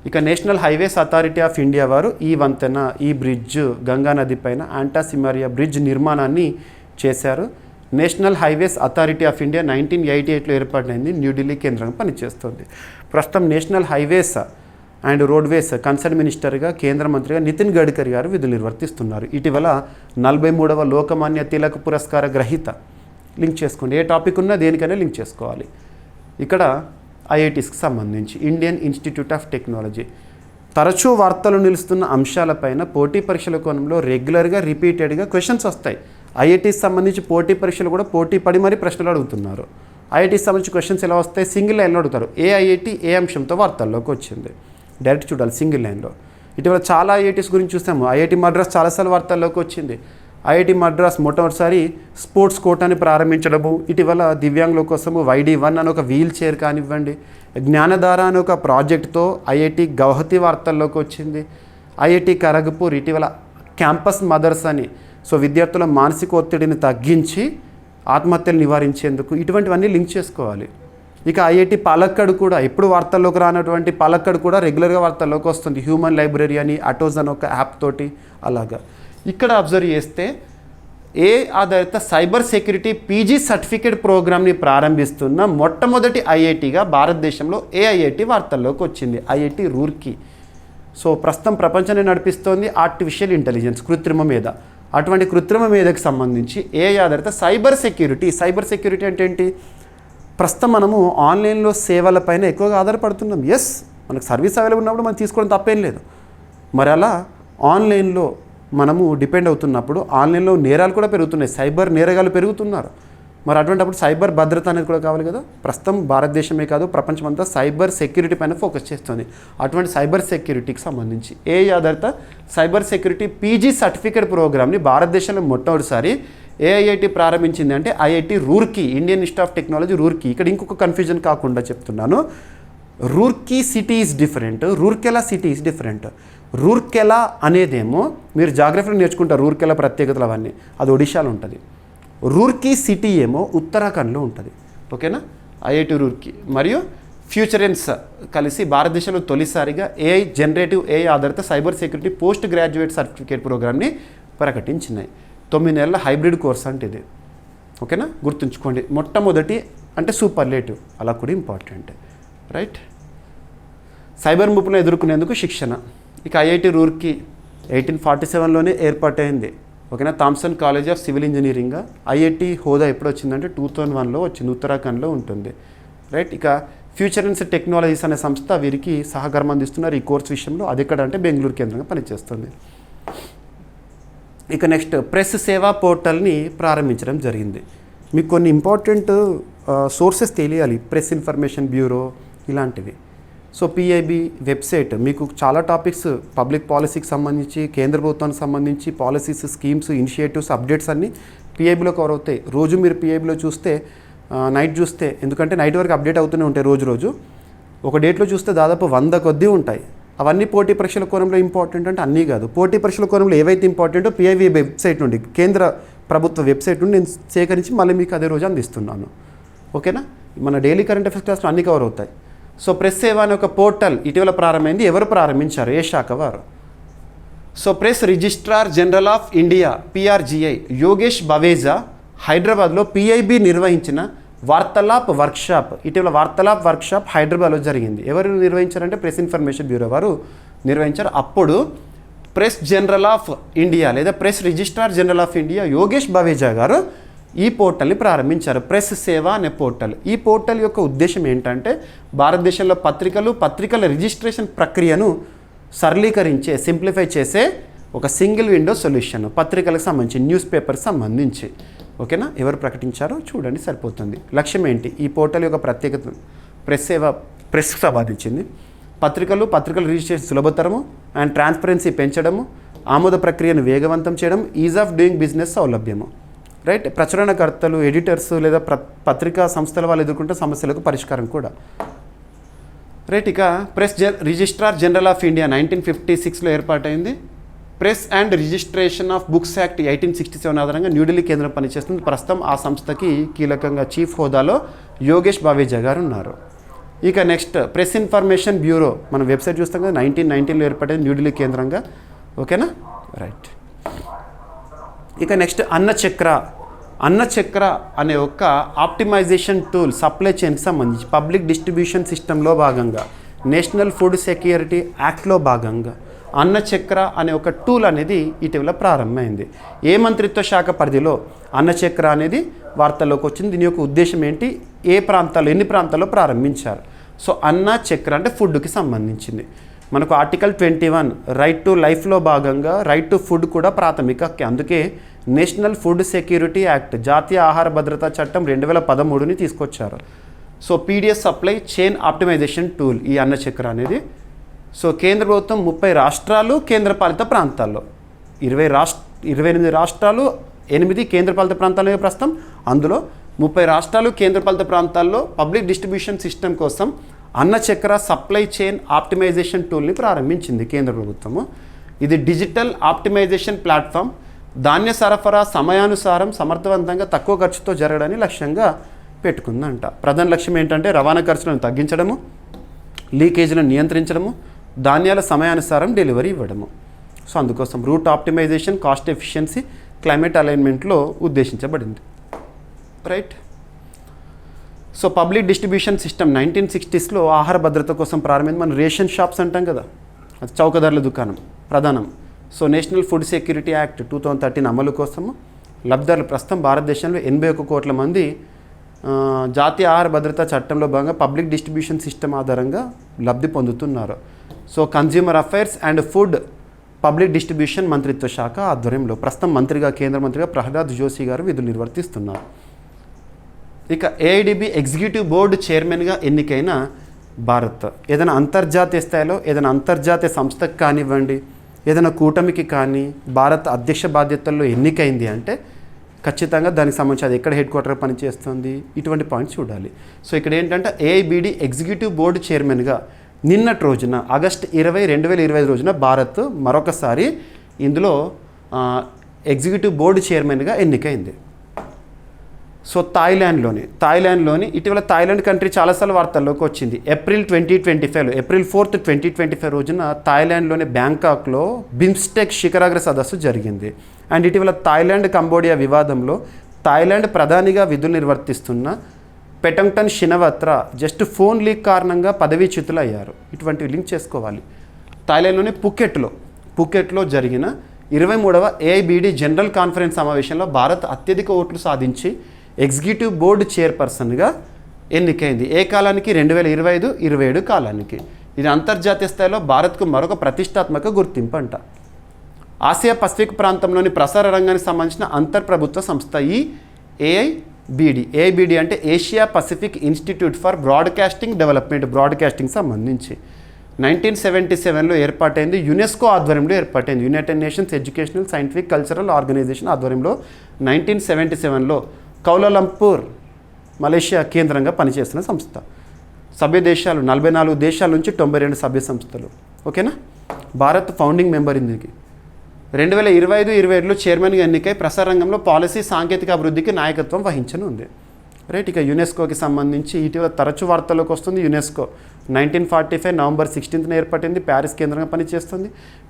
ఇక national highways authority of India వారు ఈ వంతెన, ఈ బ్రిడ్జ్ గంగా నది పైన యాంటాసిమరియా బ్రిడ్జ్ నిర్మాణాన్ని చేశారు. National highways authority of India 1988లో ఏర్పాటైంది, న్యూఢిల్లీ కేంద్రంగా పనిచేస్తుంది. ప్రస్తుతం national highways and roadways concern మినిస్టర్గా, కేంద్ర మంత్రిగా నితిన్ గడ్కరీ గారు విధులు నిర్వర్తిస్తున్నారు. ఇటీవల 43వ లోకమాన్య తిలక్ పురస్కార గ్రహీత. లింక్ చేసుకోండి, ఏ టాపిక్ ఉన్నా దేనికైనా లింక్ చేసుకోవాలి. ఇక్కడ ఐఐటీస్కి సంబంధించి ఇండియన్ ఇన్స్టిట్యూట్ ఆఫ్ టెక్నాలజీ. తరచూ వార్తలు నిలుస్తున్న అంశాలపైన పోటీ పరీక్షల కోణంలో రెగ్యులర్గా రిపీటెడ్గా క్వశ్చన్స్ వస్తాయి. ఐఐటీకి సంబంధించి పోటీ పరీక్షలు కూడా పోటీ పడి మరీ ప్రశ్నలు అడుగుతున్నారు. ఐఐటీకి సంబంధించి క్వశ్చన్స్ ఎలా వస్తాయి, సింగిల్ లైన్లో అడుగుతారు. ఏ ఐఐటీ ఏ అంశంతో వార్తల్లోకి వచ్చింది డైరెక్ట్ చూడాలి సింగిల్ లైన్లో. ఇటీవల చాలా ఐఐటీస్ గురించి చూస్తాము. ఐఐటీ మద్రాస్ చాలాసార్లు వార్తల్లోకి వచ్చింది. ఐఐటీ మద్రాస్ మొట్టమొదటిసారి స్పోర్ట్స్ కోటాని ప్రారంభించడము, ఇటీవల దివ్యాంగుల కోసము YD1 అని ఒక వీల్ చైర్ కానివ్వండి, జ్ఞానధార అని ఒక ప్రాజెక్ట్తో ఐఐటీ గౌహతి వార్తల్లోకి వచ్చింది. ఐఐటీ ఖరగ్పూర్ ఇటీవల క్యాంపస్ మదర్స్ అని, సో విద్యార్థుల మానసిక ఒత్తిడిని తగ్గించి ఆత్మహత్యలు నివారించేందుకు, ఇటువంటివన్నీ లింక్ చేసుకోవాలి. ఇక ఐఐటీ పాలక్కడ్ కూడా ఎప్పుడు వార్తల్లోకి రానటువంటి పాలక్కడ్ కూడా రెగ్యులర్గా వార్తల్లోకి వస్తుంది. హ్యూమన్ లైబ్రరీ అని, అటోజ్ అని ఒక యాప్ తోటి అలాగా. ఇక్కడ అబ్జర్వ్ చేస్తే ఏ ఆధారిత సైబర్ సెక్యూరిటీ పీజీ సర్టిఫికేట్ ప్రోగ్రామ్ని ప్రారంభిస్తున్న మొట్టమొదటి ఐఐటీగా భారతదేశంలో ఏ ఐఐటీ వార్తల్లోకి వచ్చింది, ఐఐటీ రూర్కీ. సో ప్రస్తుతం ప్రపంచాన్ని నడిపిస్తోంది ఆర్టిఫిషియల్ ఇంటెలిజెన్స్, కృత్రిమ మేధ. అటువంటి కృత్రిమ మేధకు సంబంధించి ఏ ఆధారిత సైబర్ సెక్యూరిటీ. సైబర్ సెక్యూరిటీ అంటే ఏంటి, ప్రస్తుతం మనము ఆన్లైన్లో సేవలపైన ఎక్కువగా ఆధారపడుతున్నాం. ఎస్, మనకు సర్వీస్ అవైలబుల్ ఉన్నప్పుడు మనం తీసుకోవడం తప్పేం లేదు. మరి అలా ఆన్లైన్లో మనము డిపెండ్ అవుతున్నప్పుడు ఆన్లైన్లో నేరాలు కూడా పెరుగుతున్నాయి, సైబర్ నేరగాలు పెరుగుతున్నారు. మరి అటువంటిప్పుడు సైబర్ భద్రత అనేది కూడా కావాలి కదా. ప్రస్తుతం భారతదేశమే కాదు ప్రపంచమంతా సైబర్ సెక్యూరిటీ పైన ఫోకస్ చేస్తుంది. అటువంటి సైబర్ సెక్యూరిటీకి సంబంధించి ఏ ఆధారిత సైబర్ సెక్యూరిటీ పీజీ సర్టిఫికేట్ ప్రోగ్రామ్ని భారతదేశంలో మొట్టమొదటిసారి ఏ ఐఐటీ ప్రారంభించింది అంటే IIT Roorkee, Indian institute of technology Roorkee. ఇక్కడ ఇంకొక కన్ఫ్యూజన్ కాకుండా చెప్తున్నాను, Roorkee city is different, Rourkela city is different. Rourkela అనేదేమో మీరు జాగ్రఫీలో నేర్చుకుంటారు, రూర్కెలా ప్రత్యేకతలు అవన్నీ, అది ఒడిశాలో ఉంటుంది. రూర్కీ సిటీ ఏమో ఉత్తరాఖండ్లో ఉంటుంది. ఓకేనా. ఐఐటి రూర్కీ మరియు ఫ్యూచరెన్స్ కలిసి భారతదేశంలో తొలిసారిగా ఏఐ జనరేటివ్ ఏఐ ఆధారిత cyber security post graduate certificate ప్రోగ్రామ్ని ప్రకటించినాయి. 9 నెలల హైబ్రిడ్ కోర్స్ అంటే ఇది. ఓకేనా, గుర్తుంచుకోండి. మొట్టమొదటి అంటే సూపర్లేటివ్, అలా కూడా ఇంపార్టెంట్. రైట్. సైబర్ ముప్పును ఎదుర్కొనేందుకు శిక్షణ. ఇక ఐఐటి రూర్కీ 1847లోనే ఏర్పాటైంది. ఓకేనా. Thomson college of civil engineering. IIT హోదా ఎప్పుడు వచ్చిందంటే 2001లో వచ్చింది, ఉత్తరాఖండ్లో ఉంటుంది. రైట్. ఇక ఫ్యూచరెన్స్ టెక్నాలజీస్ అనే సంస్థ వీరికి సహకారం అందిస్తున్నారు ఈ కోర్స్ విషయంలో. అది ఎక్కడ అంటే బెంగళూరు కేంద్రంగా పనిచేస్తుంది. ఇక నెక్స్ట్ ప్రెస్ సేవా పోర్టల్ని ప్రారంభించడం జరిగింది. మీకు కొన్ని ఇంపార్టెంట్ సోర్సెస్ తెలియాలి, ప్రెస్ ఇన్ఫర్మేషన్ బ్యూరో ఇలాంటివి. సో పిఐబి వెబ్సైట్ మీకు చాలా టాపిక్స్ పబ్లిక్ పాలసీకి సంబంధించి, కేంద్ర ప్రభుత్వానికి సంబంధించి పాలసీస్, స్కీమ్స్, ఇనిషియేటివ్స్, అప్డేట్స్ అన్నీ పిఐబిలో కవర్ అవుతాయి. రోజు మీరు పిఐబిలో చూస్తే, నైట్ చూస్తే, ఎందుకంటే నైట్ వరకు అప్డేట్ అవుతూనే ఉంటాయి రోజు. ఒక డేట్లో చూస్తే దాదాపు 100 కొద్దీ ఉంటాయి. అవన్నీ పోటీ పరీక్షల కోణంలో ఇంపార్టెంట్ అంటే అన్నీ కాదు. పోటీ పరీక్షల కోణంలో ఏవైతే ఇంపార్టెంటో పిఐబి వెబ్సైట్ నుండి, కేంద్ర ప్రభుత్వ వెబ్సైట్ నుండి నేను సేకరించి మళ్ళీ మీకు అదే రోజు అందిస్తున్నాను. ఓకేనా. మన డైలీ కరెంట్ అఫైర్స్ క్లాస్లో అన్నీ కవర్ అవుతాయి. సో ప్రెస్ సేవ అనే ఒక పోర్టల్ ఇటీవల ప్రారంభమైంది. ఎవరు ప్రారంభించారు? ఏ శాఖ వారు? So press registrar general of India PRGI Yogesh Baweja హైదరాబాద్లో పిఐబి నిర్వహించిన వార్తాలాప్ వర్క్షాప్, ఇటీవల వార్తాలాప్ వర్క్షాప్ హైదరాబాద్లో జరిగింది. ఎవరు నిర్వహించారంటే ప్రెస్ ఇన్ఫర్మేషన్ బ్యూరో వారు నిర్వహించారు. అప్పుడు ప్రెస్ జనరల్ ఆఫ్ ఇండియా లేదా press registrar general of India Yogesh Baweja గారు ఈ పోర్టల్ని ప్రారంభించారు, ప్రెస్ సేవ అనే పోర్టల్. ఈ పోర్టల్ యొక్క ఉద్దేశం ఏంటంటే భారతదేశంలో పత్రికల రిజిస్ట్రేషన్ ప్రక్రియను సరళీకరించే, సింప్లిఫై చేసే ఒక సింగిల్ విండో సొల్యూషన్ పత్రికలకు సంబంధించి, న్యూస్ పేపర్కి సంబంధించి. ఓకేనా, ఎవరు ప్రకటించారో చూడండి సరిపోతుంది. లక్ష్యం ఏంటి? ఈ పోర్టల్ యొక్క ప్రత్యేకత ప్రెస్కి సంబంధించింది. పత్రికల రిజిస్ట్రేషన్ సులభతరము అండ్ ట్రాన్స్పరెన్సీ పెంచడము, ఆమోద ప్రక్రియను వేగవంతం చేయడం, ఈజ్ ఆఫ్ డూయింగ్ బిజినెస్ సౌలభ్యము. రైట్, ప్రచురణకర్తలు, ఎడిటర్స్ లేదా పత్రికా సంస్థల వాళ్ళు ఎదుర్కొంటే సమస్యలకు పరిష్కారం కూడా. రైట్, ఇక రిజిస్ట్రార్ జనరల్ ఆఫ్ ఇండియా 1956లో ఏర్పాటైంది. Press and registration of books act 1867 ఆధారంగా న్యూఢిల్లీ కేంద్రం పనిచేస్తుంది. ప్రస్తుతం ఆ సంస్థకి కీలకంగా చీఫ్ హోదాలో యోగేష్ బావేజా గారు ఉన్నారు. ఇక నెక్స్ట్ ప్రెస్ ఇన్ఫర్మేషన్ బ్యూరో, మనం వెబ్సైట్ చూస్తాం కదా, 1919లో ఏర్పడింది న్యూఢిల్లీ కేంద్రంగా. ఓకేనా, రైట్. ఇక నెక్స్ట్ అన్న చక్ర అనే ఒక ఆప్టిమైజేషన్ టూల్ సప్లై చైన్కి సంబంధించి పబ్లిక్ డిస్ట్రిబ్యూషన్ సిస్టంలో భాగంగా నేషనల్ ఫుడ్ సెక్యూరిటీ యాక్ట్లో భాగంగా అన్న చక్ర అనే ఒక టూల్ అనేది ఇటీవల ప్రారంభమైంది. ఏ మంత్రిత్వ శాఖ పరిధిలో అన్న చక్ర అనేది వార్తల్లోకి వచ్చింది? దీని యొక్క ఉద్దేశం ఏంటి? ఎన్ని ప్రాంతాల్లో ప్రారంభించారు? సో అన్న చక్ర అంటే ఫుడ్కి సంబంధించింది. మనకు ఆర్టికల్ 21 రైట్ టు లైఫ్లో భాగంగా రైట్ టు ఫుడ్ కూడా ప్రాథమిక హక్కు. అందుకే నేషనల్ ఫుడ్ సెక్యూరిటీ యాక్ట్, జాతీయ ఆహార భద్రతా చట్టం 2013ని తీసుకొచ్చారు. So PDS supply chain optimisation tool ఈ అన్న చక్ర అనేది. సో కేంద్ర ప్రభుత్వం 30 రాష్ట్రాలు, కేంద్రపాలిత ప్రాంతాల్లో 28 రాష్ట్రాలు, 8 కేంద్రపాలిత ప్రాంతాలు ప్రస్తుతం. అందులో 30 రాష్ట్రాలు, కేంద్రపాలిత ప్రాంతాల్లో పబ్లిక్ డిస్ట్రిబ్యూషన్ సిస్టమ్ కోసం అన్న చక్ర సప్లై చైన్ ఆప్టిమైజేషన్ టూల్ని ప్రారంభించింది కేంద్ర ప్రభుత్వము. ఇది డిజిటల్ ఆప్టిమైజేషన్ ప్లాట్ఫామ్. ధాన్య సరఫరా సమయానుసారం సమర్థవంతంగా తక్కువ ఖర్చుతో జరగడాన్ని లక్ష్యంగా పెట్టుకుందంట. ప్రధాన లక్ష్యం ఏంటంటే రవాణా ఖర్చులను తగ్గించడము, లీకేజీలను నియంత్రించడము, ధాన్యాల సమయానుసారం డెలివరీ ఇవ్వడము. సో అందుకోసం route optimization, cost efficiency, climate అలైన్మెంట్లో ఉద్దేశించబడింది. Right. So public distribution system 1960స్లో ఆహార భద్రత కోసం ప్రారంభమైంది. మనం రేషన్ షాప్స్ అంటాం కదా, అది చౌకధరల దుకాణం ప్రధానం. So national food security act 2013 అమలు కోసము లబ్ధిదారులు ప్రస్తుతం భారతదేశంలో 81 కోట్ల మంది జాతీయ ఆహార భద్రతా చట్టంలో భాగంగా పబ్లిక్ డిస్ట్రిబ్యూషన్ సిస్టమ్ ఆధారంగా లబ్ధి పొందుతున్నారు. So consumer affairs and food public distribution మంత్రిత్వ శాఖ ఆధ్వర్యంలో ప్రస్తుతం కేంద్ర మంత్రిగా ప్రహ్లాద్ జోషి గారు విధులు నిర్వర్తిస్తున్నారు. ఇక ఏఐడిబి ఎగ్జిక్యూటివ్ బోర్డు చైర్మన్గా ఎన్నికైన భారత్ ఏదైనా అంతర్జాతీయ స్థాయిలో ఏదైనా అంతర్జాతీయ సంస్థకు కానివ్వండి, ఏదైనా కూటమికి కానీ భారత్ అధ్యక్ష బాధ్యతల్లో ఎన్నికైంది అంటే ఖచ్చితంగా దానికి సంబంధించి అది ఎక్కడ హెడ్ క్వార్టర్ పనిచేస్తుంది, ఇటువంటి పాయింట్స్ చూడాలి. సో ఇక్కడ ఏంటంటే ఏఐబిడి ఎగ్జిక్యూటివ్ బోర్డు చైర్మన్గా నిన్నటి రోజున ఆగస్టు 20, 2025 రోజున భారత్ మరొకసారి ఇందులో ఎగ్జిక్యూటివ్ బోర్డు చైర్మన్గా ఎన్నికైంది. సో థాయిలాండ్లోని ఇటీవల థాయిలాండ్ కంట్రీ చాలాసార్లు వార్తల్లోకి వచ్చింది. ఏప్రిల్ 4, 2025 రోజున థాయిలాండ్లోని బ్యాంకాక్లో బిమ్స్టెక్ శిఖరాగ్ర సదస్సు జరిగింది. అండ్ ఇటీవల థాయిలాండ్ కంబోడియా వివాదంలో థాయిలాండ్ ప్రధానిగా విధులు నిర్వర్తిస్తున్న పెటంగ్టన్ షినవత్రా జస్ట్ ఫోన్ లీక్ కారణంగా పదవీచ్యుతులు అయ్యారు. ఇటువంటివి లింక్ చేసుకోవాలి. థాయిలాండ్లోని పుకెట్లో జరిగిన 23వ ఏఐబిడి జనరల్ కాన్ఫరెన్స్ సమావేశంలో భారత్ అత్యధిక ఓట్లు సాధించి ఎగ్జిక్యూటివ్ బోర్డు చైర్పర్సన్గా ఎన్నికైంది. ఏ కాలానికి? 2025-27 కాలానికి. ఇది అంతర్జాతీయ స్థాయిలో భారత్కు మరొక ప్రతిష్టాత్మక గుర్తింపు అంట. ఆసియా పసిఫిక్ ప్రాంతంలోని ప్రసార రంగానికి సంబంధించిన అంతర్ప్రభుత్వ సంస్థ ఈ ఏఐబిడి అంటే Asia Pacific institute for broadcasting development, broadcasting సంబంధించి 1977లో ఏర్పాటైంది. యునెస్కో ఆధ్వర్యంలో ఏర్పాటైంది. United nations educational, scientific, cultural organization ఆధ్వర్యంలో 1977లో కౌలాలంపూర్ మలేషియా కేంద్రంగా పనిచేస్తున్న సంస్థ. సభ్య దేశాలు 44 దేశాల నుంచి 92 సభ్య సంస్థలు. ఓకేనా. భారత్ ఫౌండింగ్ మెంబర్ ఇందుకు. 2025-27లో చైర్మన్గా ఎన్నికై ప్రసార రంగంలో పాలసీ, సాంకేతిక అభివృద్ధికి నాయకత్వం వహించనుంది. రైట్. ఇక యునెస్కోకి సంబంధించి ఇటీవల తరచు వార్తల్లోకి వస్తుంది. యునెస్కో 1945 నవంబర్ 16న ఏర్పడింది. ప్యారిస్ కేంద్రంగా పనిచేస్తుంది.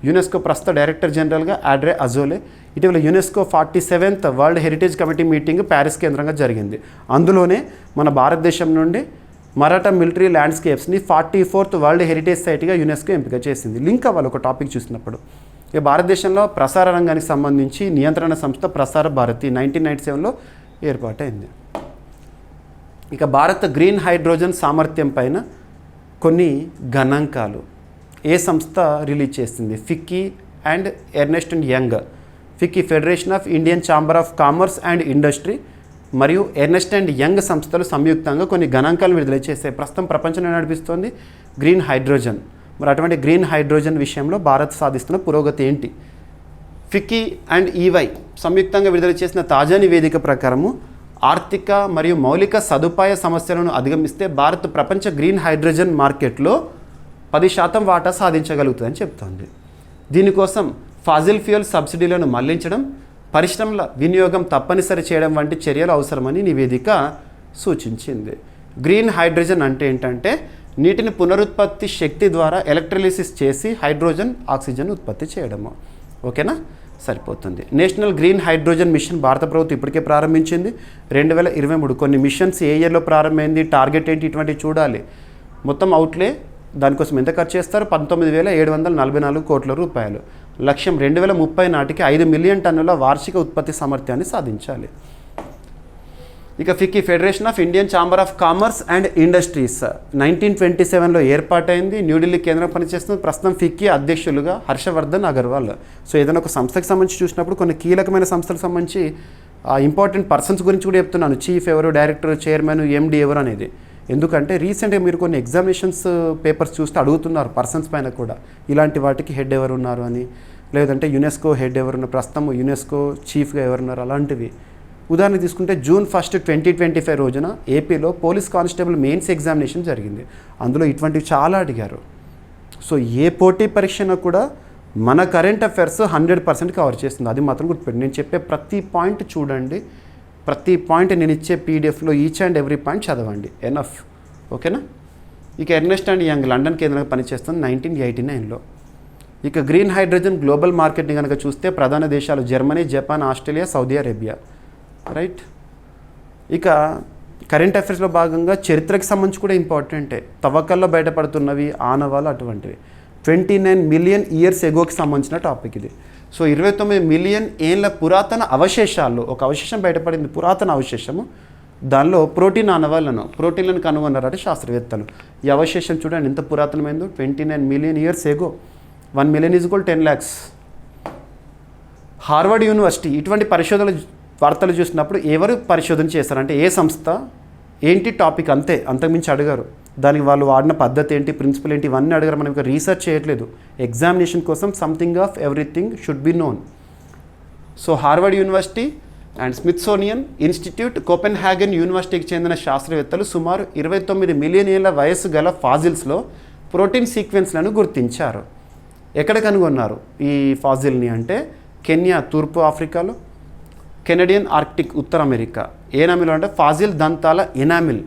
యునెస్కో ప్రస్తుత డైరెక్టర్ జనరల్గా ఆడ్రే అజోలే. ఇటీవల UNESCO 47th world heritage committee meeting Paris కేంద్రంగా జరిగింది. అందులోనే మన భారతదేశం నుండి మరాఠా మిలిటరీ ల్యాండ్స్కేప్స్ని 44th వరల్డ్ హెరిటేజ్ సైట్గా యునెస్కో ఎంపిక చేసింది. లింక్ అవ్వాలి ఒక టాపిక్ చూసినప్పుడు. ఇక భారతదేశంలో ప్రసార రంగానికి సంబంధించి నియంత్రణ సంస్థ ప్రసార భారతి 1997లో ఏర్పాటైంది. ఇక భారత్ గ్రీన్ హైడ్రోజన్ సామర్థ్యం పైన కొన్ని గణాంకాలు ఏ సంస్థ రిలీజ్ చేసింది? FICCI and Ernst and Young. FICCI federation of Indian chamber of commerce and Industry మరియు ఎర్నెస్ట్ అండ్ యంగ్ సంస్థలు సంయుక్తంగా కొన్ని గణాంకాలు విడుదల చేసే ప్రస్తుతం ప్రపంచంలో నడిపిస్తోంది గ్రీన్ హైడ్రోజన్. మరి అటువంటి గ్రీన్ హైడ్రోజన్ విషయంలో భారత్ సాధిస్తున్న పురోగతి ఏంటి? ఫిక్కీ అండ్ ఈవై సంయుక్తంగా విడుదల చేసిన తాజా నివేదిక ప్రకారము ఆర్థిక మరియు మౌలిక సదుపాయ సమస్యలను అధిగమిస్తే భారత్ ప్రపంచ గ్రీన్ హైడ్రోజన్ మార్కెట్లో 10% వాటా సాధించగలుగుతుందని చెప్తోంది. దీనికోసం ఫాజిల్ ఫ్యూయల్ సబ్సిడీలను మళ్లించడం, పరిశ్రమల వినియోగం తప్పనిసరి చేయడం వంటి చర్యలు అవసరమని నివేదిక సూచించింది. గ్రీన్ హైడ్రోజన్ అంటే ఏంటంటే నీటిని పునరుత్పత్తి శక్తి ద్వారా ఎలక్ట్రలిసిస్ చేసి హైడ్రోజన్, ఆక్సిజన్ ఉత్పత్తి చేయడము. ఓకేనా, సరిపోతుంది. నేషనల్ గ్రీన్ హైడ్రోజన్ మిషన్ భారత ప్రభుత్వం ఇప్పటికే ప్రారంభించింది 2023. కొన్ని మిషన్స్ ఏ ఇయర్లో ప్రారంభమైంది, టార్గెట్ ఏంటి, ఇటువంటివి చూడాలి. మొత్తం అవుట్లే దానికోసం ఎంత ఖర్చు చేస్తారు? 19,744 కోట్ల రూపాయలు. లక్ష్యం 2030 నాటికి 5 మిలియన్ టన్నుల వార్షిక ఉత్పత్తి సామర్థ్యాన్ని సాధించాలి. ఇక FICCI federation of Indian chamber of commerce and industries 1927లో ఏర్పాటైంది. న్యూఢిల్లీ కేంద్రం పనిచేస్తుంది. ప్రస్తుతం ఫిక్కీ అధ్యక్షులుగా హర్షవర్ధన్ అగర్వాల్. సో ఏదైనా ఒక సంస్థకి సంబంధించి చూసినప్పుడు కొన్ని కీలకమైన సంస్థలకు సంబంధించి ఇంపార్టెంట్ పర్సన్స్ గురించి కూడా చెప్తున్నాను. చీఫ్ ఎవరు, డైరెక్టర్, చైర్మన్, ఎండి ఎవరు అనేది. ఎందుకంటే రీసెంట్గా మీరు కొన్ని ఎగ్జామినేషన్స్ పేపర్స్ చూస్తే అడుగుతున్నారు పర్సన్స్ పైన కూడా ఇలాంటి వాటికి హెడ్ ఎవరు ఉన్నారు అని, లేదంటే యునెస్కో హెడ్ ఎవరున్నారు, ప్రస్తుతం యునెస్కో చీఫ్గా ఎవరున్నారు, అలాంటివి. ఉదాహరణ తీసుకుంటే June 1, 2025 రోజున ఏపీలో పోలీస్ కానిస్టేబుల్ మెయిన్స్ ఎగ్జామినేషన్ జరిగింది. అందులో ఇటువంటివి చాలా అడిగారు. సో ఏ పోటీ పరీక్షను కూడా మన కరెంట్ అఫైర్స్ 100% కవర్ చేస్తుంది. అది మాత్రం గుర్తుపెట్టి నేను చెప్పే ప్రతి పాయింట్ చూడండి, ప్రతి పాయింట్ నేను ఇచ్చే పీడిఎఫ్లో ఈచ్ అండ్ ఎవ్రీ పాయింట్ చదవండి. ఎనఫ్. ఓకేనా. ఇక ఎర్నెస్ట్ అండ్ యంగ్ లండన్ కేంద్రంగా పనిచేస్తుంది 1989లో. ఇక గ్రీన్ హైడ్రోజన్ గ్లోబల్ మార్కెట్ని కనుక చూస్తే ప్రధాన దేశాలు Germany, Japan, Australia, Saudi Arabia. Right. ఇక కరెంట్ అఫైర్స్లో భాగంగా చరిత్రకి సంబంధించి కూడా ఇంపార్టెంటే. తవ్వకాల్లో బయటపడుతున్నవి, ఆనవాళ్ళు అటువంటివి. 29 మిలియన్ ఇయర్స్ ఎగోకి సంబంధించిన టాపిక్ ఇది. సో 29 మిలియన్ ఏళ్ళ పురాతన అవశేషాల్లో ఒక అవశేషం బయటపడింది, పురాతన అవశేషము. దానిలో ప్రోటీన్లను కనుగొన్నారంటే శాస్త్రవేత్తలు. ఈ అవశేషం చూడండి ఎంత పురాతనమైందో. 29 million years ago. 1 million is equal 10 lakhs. Harvard university ఇటువంటి వార్తలు చూసినప్పుడు ఎవరు పరిశోధన చేస్తారంటే ఏ సంస్థ, ఏంటి టాపిక్, అంతే, అంతకుమించి అడిగారు. దానికి వాళ్ళు వాడిన పద్ధతి ఏంటి, ప్రిన్సిపల్ ఏంటి, ఇవన్నీ అడిగారు. మనం ఇంకా రీసెర్చ్ చేయట్లేదు. ఎగ్జామినేషన్ కోసం something of everything should be known. So Harvard university and Smithsonian institute, Copenhagen యూనివర్సిటీకి చెందిన శాస్త్రవేత్తలు సుమారు 29 మిలియన్ ఏళ్ల వయస్సు గల ఫాజిల్స్లో ప్రోటీన్ సీక్వెన్స్లను గుర్తించారు. ఎక్కడ కనుగొన్నారు ఈ ఫాజిల్ని అంటే కెన్యా తూర్పు ఆఫ్రికాలో, కెనడియన్ ఆర్కిటిక్ ఉత్తర అమెరికా. ఎనామిల్ అంటే ఫాజిల్ దంతాల ఎనామిల్.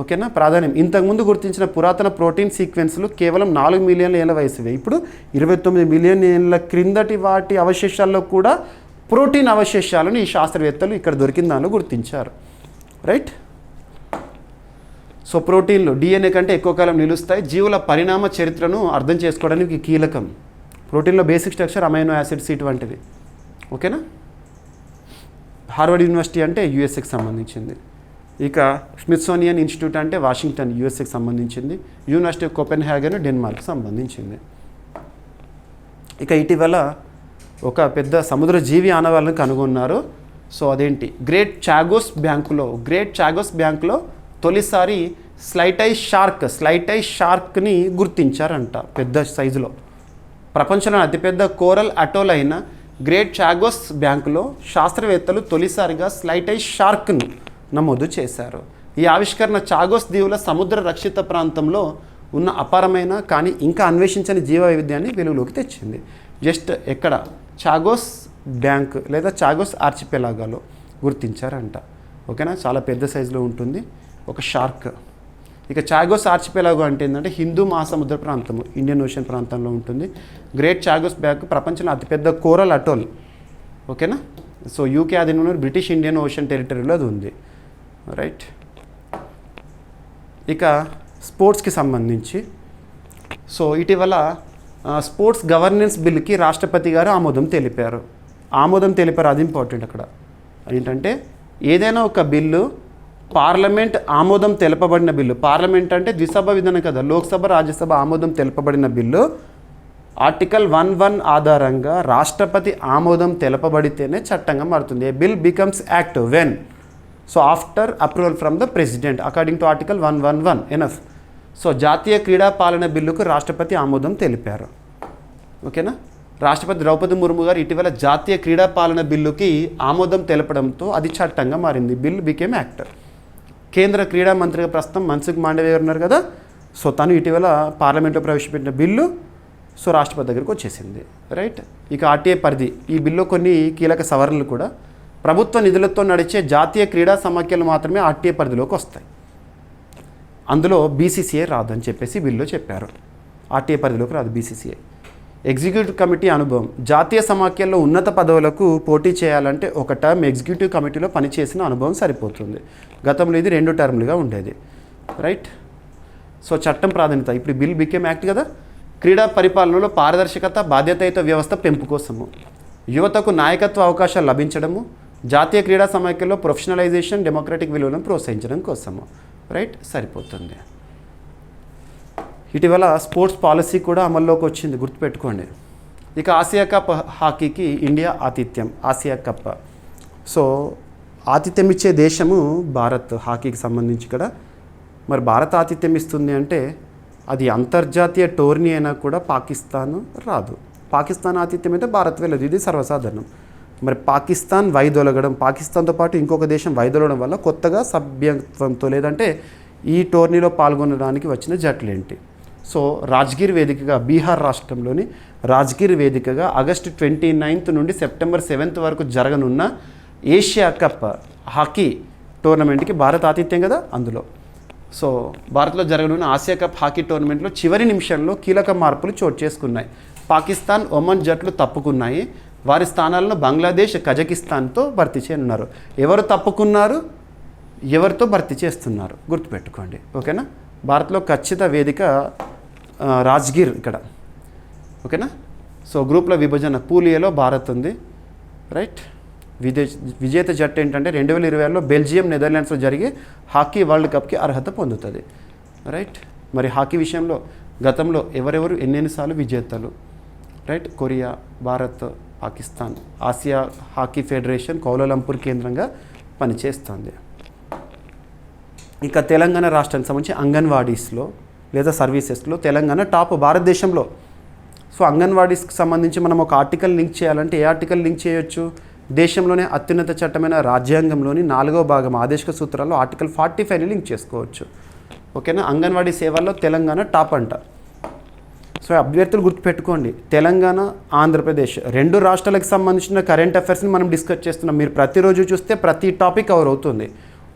ఓకేనా, ప్రాధాన్యం. ఇంతకుముందు గుర్తించిన పురాతన ప్రోటీన్ సీక్వెన్స్లు కేవలం 4 మిలియన్ల ఏళ్ళ వయసువే. ఇప్పుడు 29 మిలియన్ ఏళ్ళ క్రిందటి వాటి అవశేషాల్లో కూడా ప్రోటీన్ అవశేషాలను ఈ శాస్త్రవేత్తలు ఇక్కడ దొరికిన దానిలో గుర్తించారు. రైట్. సో ప్రోటీన్లు DNA కంటే ఎక్కువ కాలం నిలుస్తాయి. జీవుల పరిణామ చరిత్రను అర్థం చేసుకోవడానికి కీలకం. ప్రోటీన్లో బేసిక్ స్ట్రక్చర్, అమైనో యాసిడ్స్ ఇటువంటివి. ఓకేనా. హార్వర్డ్ యూనివర్సిటీ అంటే యూఎస్ఏకి సంబంధించింది. ఇక స్మిత్సోనియన్ ఇన్స్టిట్యూట్ అంటే వాషింగ్టన్ యూఎస్ఏకి సంబంధించింది. యూనివర్సిటీ ఆఫ్ కోపెన్హాగన్ డెన్మార్క్ సంబంధించింది. ఇక ఇటీవల ఒక పెద్ద సముద్ర జీవి ఆనవాళ్ళను కనుగొన్నారు. సో అదేంటి, గ్రేట్ చాగోస్ బ్యాంకులో తొలిసారి స్లైట్ ఐ షార్క్ని గుర్తించారంట పెద్ద సైజులో. ప్రపంచంలో అతిపెద్ద కోరల్ అటోల్ అయిన గ్రేట్ చాగోస్ బ్యాంకులో శాస్త్రవేత్తలు తొలిసారిగా స్లైట్ ఐ షార్క్ను నమోదు చేశారు. ఈ ఆవిష్కరణ చాగోస్ దీవుల సముద్ర రక్షిత ప్రాంతంలో ఉన్న అపారమైన కానీ ఇంకా అన్వేషించని జీవ వైవిధ్యాన్ని వెలుగులోకి తెచ్చింది. జస్ట్ ఎక్కడ, చాగోస్ బ్యాంక్ లేదా చాగోస్ ఆర్చిపెలాగాలో గుర్తించారంట. ఓకేనా, చాలా పెద్ద సైజులో ఉంటుంది ఒక షార్క్. ఇక చాగోస్ ఆర్చిపెలాగో అంటే ఏంటంటే హిందూ మహాసముద్ర ప్రాంతము, ఇండియన్ ఓషన్ ప్రాంతంలో ఉంటుంది. గ్రేట్ చాగోస్ బ్యాంక్ ప్రపంచంలో అతిపెద్ద కోరల్ అటోల్. ఓకేనా. సో యూకే ఆధీనంలో బ్రిటిష్ ఇండియన్ ఓషన్ టెరిటరీలో అది ఉంది. రైట్. ఇక స్పోర్ట్స్కి సంబంధించి సో ఇటీవల స్పోర్ట్స్ గవర్నెన్స్ బిల్కి రాష్ట్రపతి గారు ఆమోదం తెలిపారు. అది ఇంపార్టెంట్. అక్కడ ఏంటంటే ఏదైనా ఒక బిల్లు పార్లమెంట్ ఆమోదం తెలపబడిన బిల్లు, పార్లమెంట్ అంటే ద్విసభ విధానం కదా, లోక్సభ రాజ్యసభ ఆమోదం తెలపబడిన బిల్లు ఆర్టికల్ 1(1) ఆధారంగా రాష్ట్రపతి ఆమోదం తెలపబడితేనే చట్టంగా మారుతుంది. A bill becomes act when, so after approval from the president according to article 111 enough. So జాతీయ క్రీడా పాలన బిల్లుకు రాష్ట్రపతి ఆమోదం తెలిపారు. ఓకేనా. రాష్ట్రపతి ద్రౌపది ముర్ము గారు ఇటీవల జాతీయ క్రీడా పాలన బిల్లుకి ఆమోదం తెలపడంతో అది చట్టంగా మారింది. Bill became act. కేంద్ర క్రీడా మంత్రిగా ప్రస్తుతం మన్సుఖ్ మాండవీయ గారు ఉన్నారు కదా, సో తను ఇటీవల పార్లమెంట్లో ప్రవేశపెట్టిన బిల్లు సో రాష్ట్రపతి దగ్గరికి వచ్చేసింది. రైట్. ఇక ఆర్టీఏ పరిధి, ఈ బిల్లో కొన్ని కీలక సవరణలు కూడా, ప్రభుత్వ నిధులతో నడిచే జాతీయ క్రీడా సమాఖ్యలు మాత్రమే ఆర్టీఏ పరిధిలోకి వస్తాయి. అందులో బీసీసీఐ రాదని చెప్పేసి బిల్లో చెప్పారు. ఆర్టీఏ పరిధిలోకి రాదు బీసీసీఐ. ఎగ్జిక్యూటివ్ కమిటీ అనుభవం, జాతీయ సమాఖ్యల్లో ఉన్నత పదవులకు పోటీ చేయాలంటే ఒక టర్మ్ ఎగ్జిక్యూటివ్ కమిటీలో పనిచేసిన అనుభవం సరిపోతుంది. గతంలో ఇది 2 టర్ములుగా ఉండేది. రైట్. సో చట్టం ప్రాధాన్యత, ఇప్పుడు బిల్ బికేమ్ యాక్ట్ కదా. క్రీడా పరిపాలనలో పారదర్శకత, బాధ్యతాయుత వ్యవస్థ పెంపు కోసము, యువతకు నాయకత్వ అవకాశాలు లభించడము, జాతీయ క్రీడా సమాఖ్యల్లో ప్రొఫెషనలైజేషన్, డెమోక్రటిక్ విలువలను ప్రోత్సహించడం కోసము. రైట్, సరిపోతుంది. ఇటీవల స్పోర్ట్స్ పాలసీ కూడా అమల్లోకి వచ్చింది, గుర్తుపెట్టుకోండి. ఇక ఆసియా కప్ హాకీకి ఇండియా ఆతిథ్యం. ఆసియా కప్, సో ఆతిథ్యం ఇచ్చే దేశము భారత్ హాకీకి సంబంధించి ఇక్కడ. మరి భారత్ ఆతిథ్యం ఇస్తుంది అంటే అది అంతర్జాతీయ టోర్నీ అయినా కూడా పాకిస్తాన్ రాదు. పాకిస్తాన్ ఆతిథ్యం అయితే భారత్ వెళ్ళదు, ఇది సర్వసాధారణం. మరి పాకిస్తాన్ వైదొలగడం, పాకిస్తాన్తో పాటు ఇంకొక దేశం వైదొలగడం వల్ల కొత్తగా సభ్యత్వంతో లేదంటే ఈ టోర్నీలో పాల్గొనడానికి వచ్చిన జట్లేంటి? సో రాజ్గిర్ వేదికగా, బీహార్ రాష్ట్రంలోని రాజ్గిర్ వేదికగా ఆగస్టు 29 నుండి సెప్టెంబర్ 7 వరకు జరగనున్న ఏషియా కప్ హాకీ టోర్నమెంట్కి భారత్ ఆతిథ్యం కదా. అందులో సో భారత్లో జరగనున్న ఆసియా కప్ హాకీ టోర్నమెంట్లో చివరి నిమిషంలో కీలక మార్పులు చోటు చేసుకున్నాయి. పాకిస్తాన్, ఒమన్ జట్లు తప్పుకున్నాయి. వారి స్థానాలను బంగ్లాదేశ్, కజకిస్తాన్తో భర్తీ చేయనున్నారు. ఎవరు తప్పుకున్నారు, ఎవరితో భర్తీ చేస్తున్నారు గుర్తుపెట్టుకోండి. ఓకేనా. భారత్లో ఖచ్చిత వేదిక రాజ్గిర్ ఇక్కడ. ఓకేనా. సో గ్రూప్ల విభజన, పూల్ ఏలో భారత్ ఉంది. రైట్. విజేత జట్టు ఏంటంటే 2020లో బెల్జియం, నెదర్లాండ్స్లో జరిగే హాకీ వరల్డ్ కప్కి అర్హత పొందుతుంది. రైట్. మరి హాకీ విషయంలో గతంలో ఎవరెవరు ఎన్నెన్నిసార్లు విజేతలు? Right. Korea, Bharat, Pakistan. Asia hockey federation Kuala Lumpur కేంద్రంగా పనిచేస్తుంది. ఇక తెలంగాణ రాష్ట్రానికి సంబంధించి అంగన్వాడీస్లో లేదా సర్వీసెస్లో తెలంగాణ టాప్ భారతదేశంలో. సో అంగన్వాడీస్కి సంబంధించి మనం ఒక ఆర్టికల్ లింక్ చేయాలంటే ఏ ఆర్టికల్ లింక్ చేయొచ్చు? దేశంలోనే అత్యున్నత చట్టమైన రాజ్యాంగంలోని 4వ భాగం ఆదేశిక సూత్రాల్లో ఆర్టికల్ 45ని లింక్ చేసుకోవచ్చు. ఓకేనా. అంగన్వాడీ సేవల్లో తెలంగాణ టాప్ అంట. సో అభ్యర్థులు గుర్తుపెట్టుకోండి, తెలంగాణ, ఆంధ్రప్రదేశ్ 2 రాష్ట్రాలకు సంబంధించిన కరెంట్ అఫైర్స్ని మనం డిస్కస్ చేస్తున్నాం. మీరు ప్రతిరోజు చూస్తే ప్రతి టాపిక్ కవర్ అవుతుంది.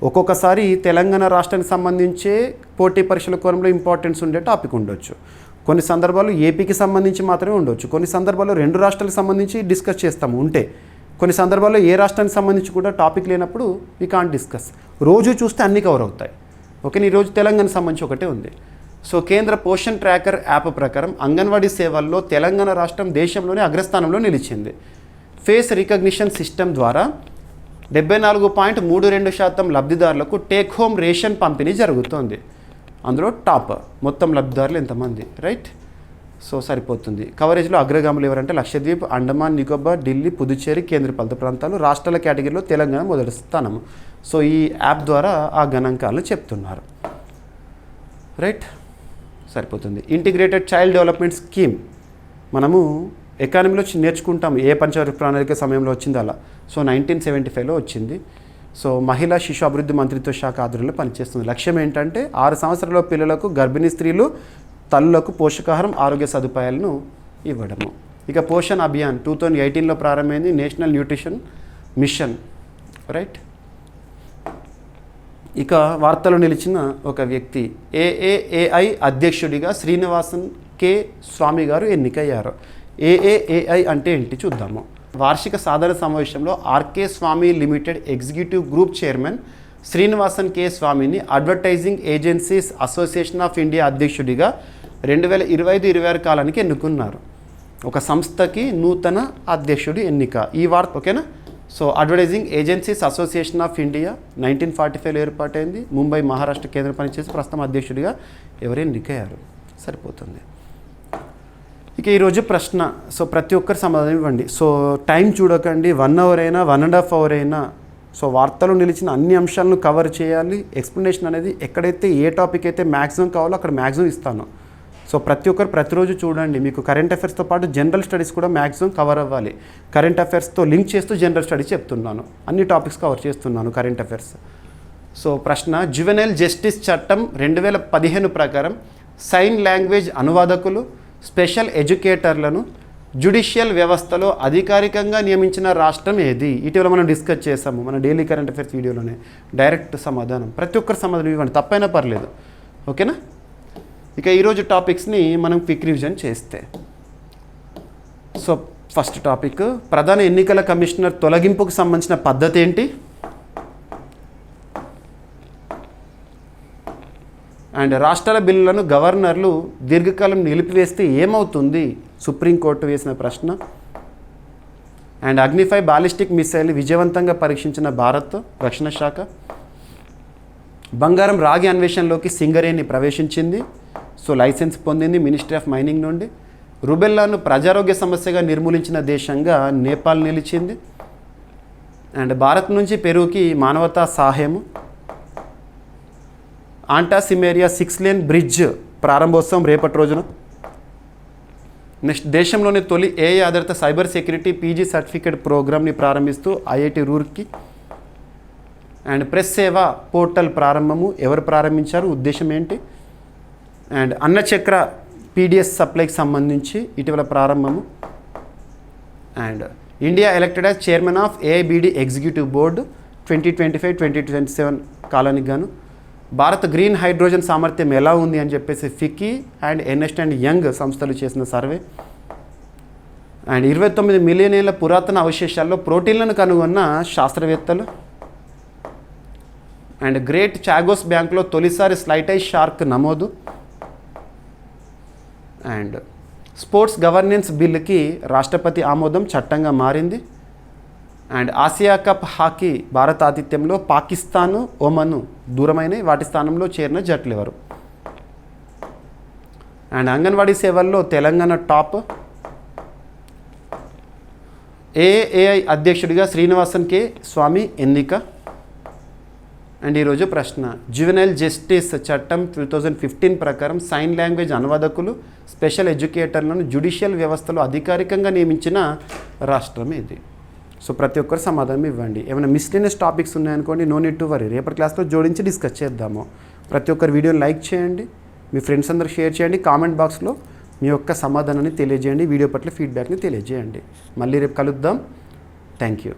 ఒక్కొక్కసారి తెలంగాణ రాష్ట్రానికి సంబంధించే పోటీ పరీక్షల కోణంలో ఇంపార్టెన్స్ ఉండే టాపిక్ ఉండొచ్చు. కొన్ని సందర్భాల్లో ఏపీకి సంబంధించి మాత్రమే ఉండొచ్చు. కొన్ని సందర్భాల్లో 2 రాష్ట్రాలకు సంబంధించి డిస్కస్ చేస్తాము ఉంటే. కొన్ని సందర్భాల్లో ఏ రాష్ట్రానికి సంబంధించి కూడా టాపిక్ లేనప్పుడు వీ కాంట్ డిస్కస్. రోజు చూస్తే అన్నీ కవర్ అవుతాయి. ఓకే. ఈరోజు తెలంగాణకు సంబంధించి ఒకటే ఉంది. సో కేంద్ర పోషణ్ ట్రాకర్ యాప్ ప్రకారం అంగన్వాడీ సేవల్లో తెలంగాణ రాష్ట్రం దేశంలోనే అగ్రస్థానంలో నిలిచింది. ఫేస్ రికగ్నిషన్ సిస్టమ్ ద్వారా 74.32% లబ్ధిదారులకు టేక్ హోమ్ రేషన్ పంపిణీ జరుగుతోంది. అందులో టాప్ మొత్తం లబ్ధిదారులు ఎంతమంది? రైట్. సో సరిపోతుంది. కవరేజ్లో అగ్రగాములు ఎవరంటే లక్షద్వీప్, అండమాన్ నికోబార్, ఢిల్లీ, పుదుచ్చేరి, కేంద్రపాలిత ప్రాంతాలు. రాష్ట్రాల కేటగిరీలో తెలంగాణ మొదటి స్థానం. సో ఈ యాప్ ద్వారా ఆ గణాంకాలను చెప్తున్నారు. రైట్, సరిపోతుంది. ఇంటిగ్రేటెడ్ చైల్డ్ డెవలప్మెంట్ స్కీమ్ మనము ఎకానమీలో నేర్చుకుంటాం, ఏ పంచవర్ష ప్రణాళిక సమయంలో వచ్చింది అలా. సో 1975లో వచ్చింది. సో మహిళా శిశు అభివృద్ధి మంత్రిత్వ శాఖ ఆధ్వర్యంలో పనిచేస్తుంది. లక్ష్యం ఏంటంటే 6 సంవత్సరాల పిల్లలకు, గర్భిణీ స్త్రీలు, తల్లులకు పోషకాహారం, ఆరోగ్య సదుపాయాలను ఇవ్వడము. ఇక పోషణ్ అభియాన్ 2018లో ప్రారంభమైంది, నేషనల్ న్యూట్రిషన్ మిషన్. రైట్. ఇక వార్తలో నిలిచిన ఒక వ్యక్తి ఏఏఏఐ అధ్యక్షుడిగా శ్రీనివాసన్ కె స్వామి గారు ఎన్నికయ్యారు. ఏఏఏఐ అంటే ఏంటి చూద్దాము. వార్షిక సాధారణ సమావేశంలో RK Swamy limited executive group chairman Srinivasan K స్వామిని advertising agencies association of India అధ్యక్షుడిగా 2025-26 కాలానికి ఎన్నుకున్నారు. ఒక సంస్థకి నూతన అధ్యక్షుడి ఎన్నిక. ఈ వార్త ఓకేనా. So advertising agencies association of India 1945లో ఏర్పాటైంది. ముంబై మహారాష్ట్ర కేంద్రం పనిచేసి ప్రస్తుతం అధ్యక్షుడిగా ఎవరైనా ఎన్నికయ్యారు. సరిపోతుంది. ఇక ఈరోజు ప్రశ్న, సో ప్రతి ఒక్కరు సమాధానం ఇవ్వండి. సో టైం చూడకండి, 1 అవర్ అయినా 1.5 అవర్ అయినా. సో వార్తలు నిలిచిన అన్ని అంశాలను కవర్ చేయాలి. ఎక్స్ప్లెనేషన్ అనేది ఎక్కడైతే ఏ టాపిక్ అయితే మ్యాక్సిమం కావాలో అక్కడ మ్యాక్సిమం ఇస్తాను. సో ప్రతి ఒక్కరు ప్రతిరోజు చూడండి. మీకు కరెంట్ అఫైర్స్తో పాటు జనరల్ స్టడీస్ కూడా మ్యాక్సిమం కవర్ అవ్వాలి. కరెంట్ అఫైర్స్తో లింక్ చేస్తూ జనరల్ స్టడీస్ చెప్తున్నాను. అన్ని టాపిక్స్ కవర్ చేస్తున్నాను కరెంట్ అఫైర్స్. సో ప్రశ్న, జువెనైల్ జస్టిస్ చట్టం 2015 ప్రకారం సైన్ లాంగ్వేజ్ అనువాదకులు, స్పెషల్ ఎడ్యుకేటర్లను జ్యుడిషియల్ వ్యవస్థలో అధికారికంగా నియమించిన రాష్ట్రం ఏది? ఇటీవల మనం డిస్కస్ చేసాము మన డైలీ కరెంట్ అఫైర్స్ వీడియోలోనే. డైరెక్ట్ సమాధానం ప్రతి ఒక్కరు సమాధానం ఇవ్వండి, తప్పైనా పర్లేదు. ఓకేనా? ఇక ఈరోజు టాపిక్స్ని మనం క్విక్ రివిజన్ చేస్తే, సో ఫస్ట్ టాపిక్, ప్రధాన ఎన్నికల కమిషనర్ తొలగింపుకు సంబంధించిన పద్ధతి ఏంటి? అండ్ రాష్ట్రాల బిల్లులను గవర్నర్లు దీర్ఘకాలం నిలిపివేస్తే ఏమవుతుంది? సుప్రీంకోర్టు వేసిన ప్రశ్న. అండ్ అగ్నిఫై బాలిస్టిక్ మిసైల్ విజయవంతంగా పరీక్షించిన భారత్ రక్షణ శాఖ. బంగారం రాగి అన్వేషణలోకి సింగరేణి ప్రవేశించింది. సో లైసెన్స్ పొందింది మినిస్ట్రీ ఆఫ్ మైనింగ్ నుండి. రుబెల్లాను ప్రజారోగ్య సమస్యగా నిర్మూలించిన దేశంగా నేపాల్ నిలిచింది. అండ్ భారత్ నుంచి పెరూకి మానవతా సహాయము. ఆంటాసిమేరియా 6 లేన్ బ్రిడ్జ్ ప్రారంభోత్సవం రేపటి రోజున. నెక్స్ట్, దేశంలోని తొలి ఏఐ ఆధారిత సైబర్ సెక్యూరిటీ పీజీ సర్టిఫికేట్ ప్రోగ్రామ్ని ప్రారంభిస్తూ ఐఐటి రూర్కీ. అండ్ ప్రెస్ సేవా పోర్టల్ ప్రారంభము, ఎవరు ప్రారంభించారు, ఉద్దేశం ఏంటి? అండ్ అన్నచక్ర పీడిఎస్ సప్లైకి సంబంధించి ఇటీవల ప్రారంభము. And India elected as chairman of AIBD executive board 2025-2027 కాలానికి గాను. భారత్ గ్రీన్ హైడ్రోజన్ సామర్థ్యం ఎలా ఉంది అని చెప్పేసి FICCI and Ernst and Young సంస్థలు చేసిన సర్వే. అండ్ 29 మిలియన్ ఏళ్ల పురాతన అవశేషాల్లో ప్రోటీన్లను కనుగొన్న శాస్త్రవేత్తలు. అండ్ గ్రేట్ చాగోస్ బ్యాంక్లో తొలిసారి స్లైట్ ఐ షార్క్ నమోదు. అండ్ స్పోర్ట్స్ గవర్నెన్స్ బిల్లుకి రాష్ట్రపతి ఆమోదం చట్టంగా మారింది. అండ్ ఆసియా కప్ హాకీ భారత ఆతిథ్యంలో పాకిస్తాను, ఒమను దూరమైన వాటి స్థానంలో చేరిన జట్లు ఎవరు? అండ్ అంగన్వాడీ సేవల్లో తెలంగాణ టాప్. ఏఐ అధ్యక్షుడిగా శ్రీనివాసన్ కే స్వామి ఎన్నిక. అండ్ ఈరోజు ప్రశ్న, జువెనైల్ జస్టిస్ చట్టం 2015 ప్రకారం సైన్ లాంగ్వేజ్ అనువాదకులు, స్పెషల్ ఎడ్యుకేటర్లను జ్యుడిషియల్ వ్యవస్థలో అధికారికంగా నియమించిన రాష్ట్రం ఏది? సో ప్రతి ఒక్కరు సమాధానం ఇవ్వండి. ఏమైనా మిస్లీనియస్ టాపిక్స్ ఉన్నాయనుకోండి, నో నీడ్ టు వరీ, రేపటి క్లాస్లో జోడించి డిస్కస్ చేద్దాము. ప్రతి ఒక్కరు వీడియోని లైక్ చేయండి, మీ ఫ్రెండ్స్ అందరూ షేర్ చేయండి, కామెంట్ బాక్స్లో మీ యొక్క సమాధానాన్ని తెలియజేయండి, వీడియో పట్ల ఫీడ్బ్యాక్ని తెలియజేయండి. మళ్ళీ రేపు కలుద్దాం. Thank you.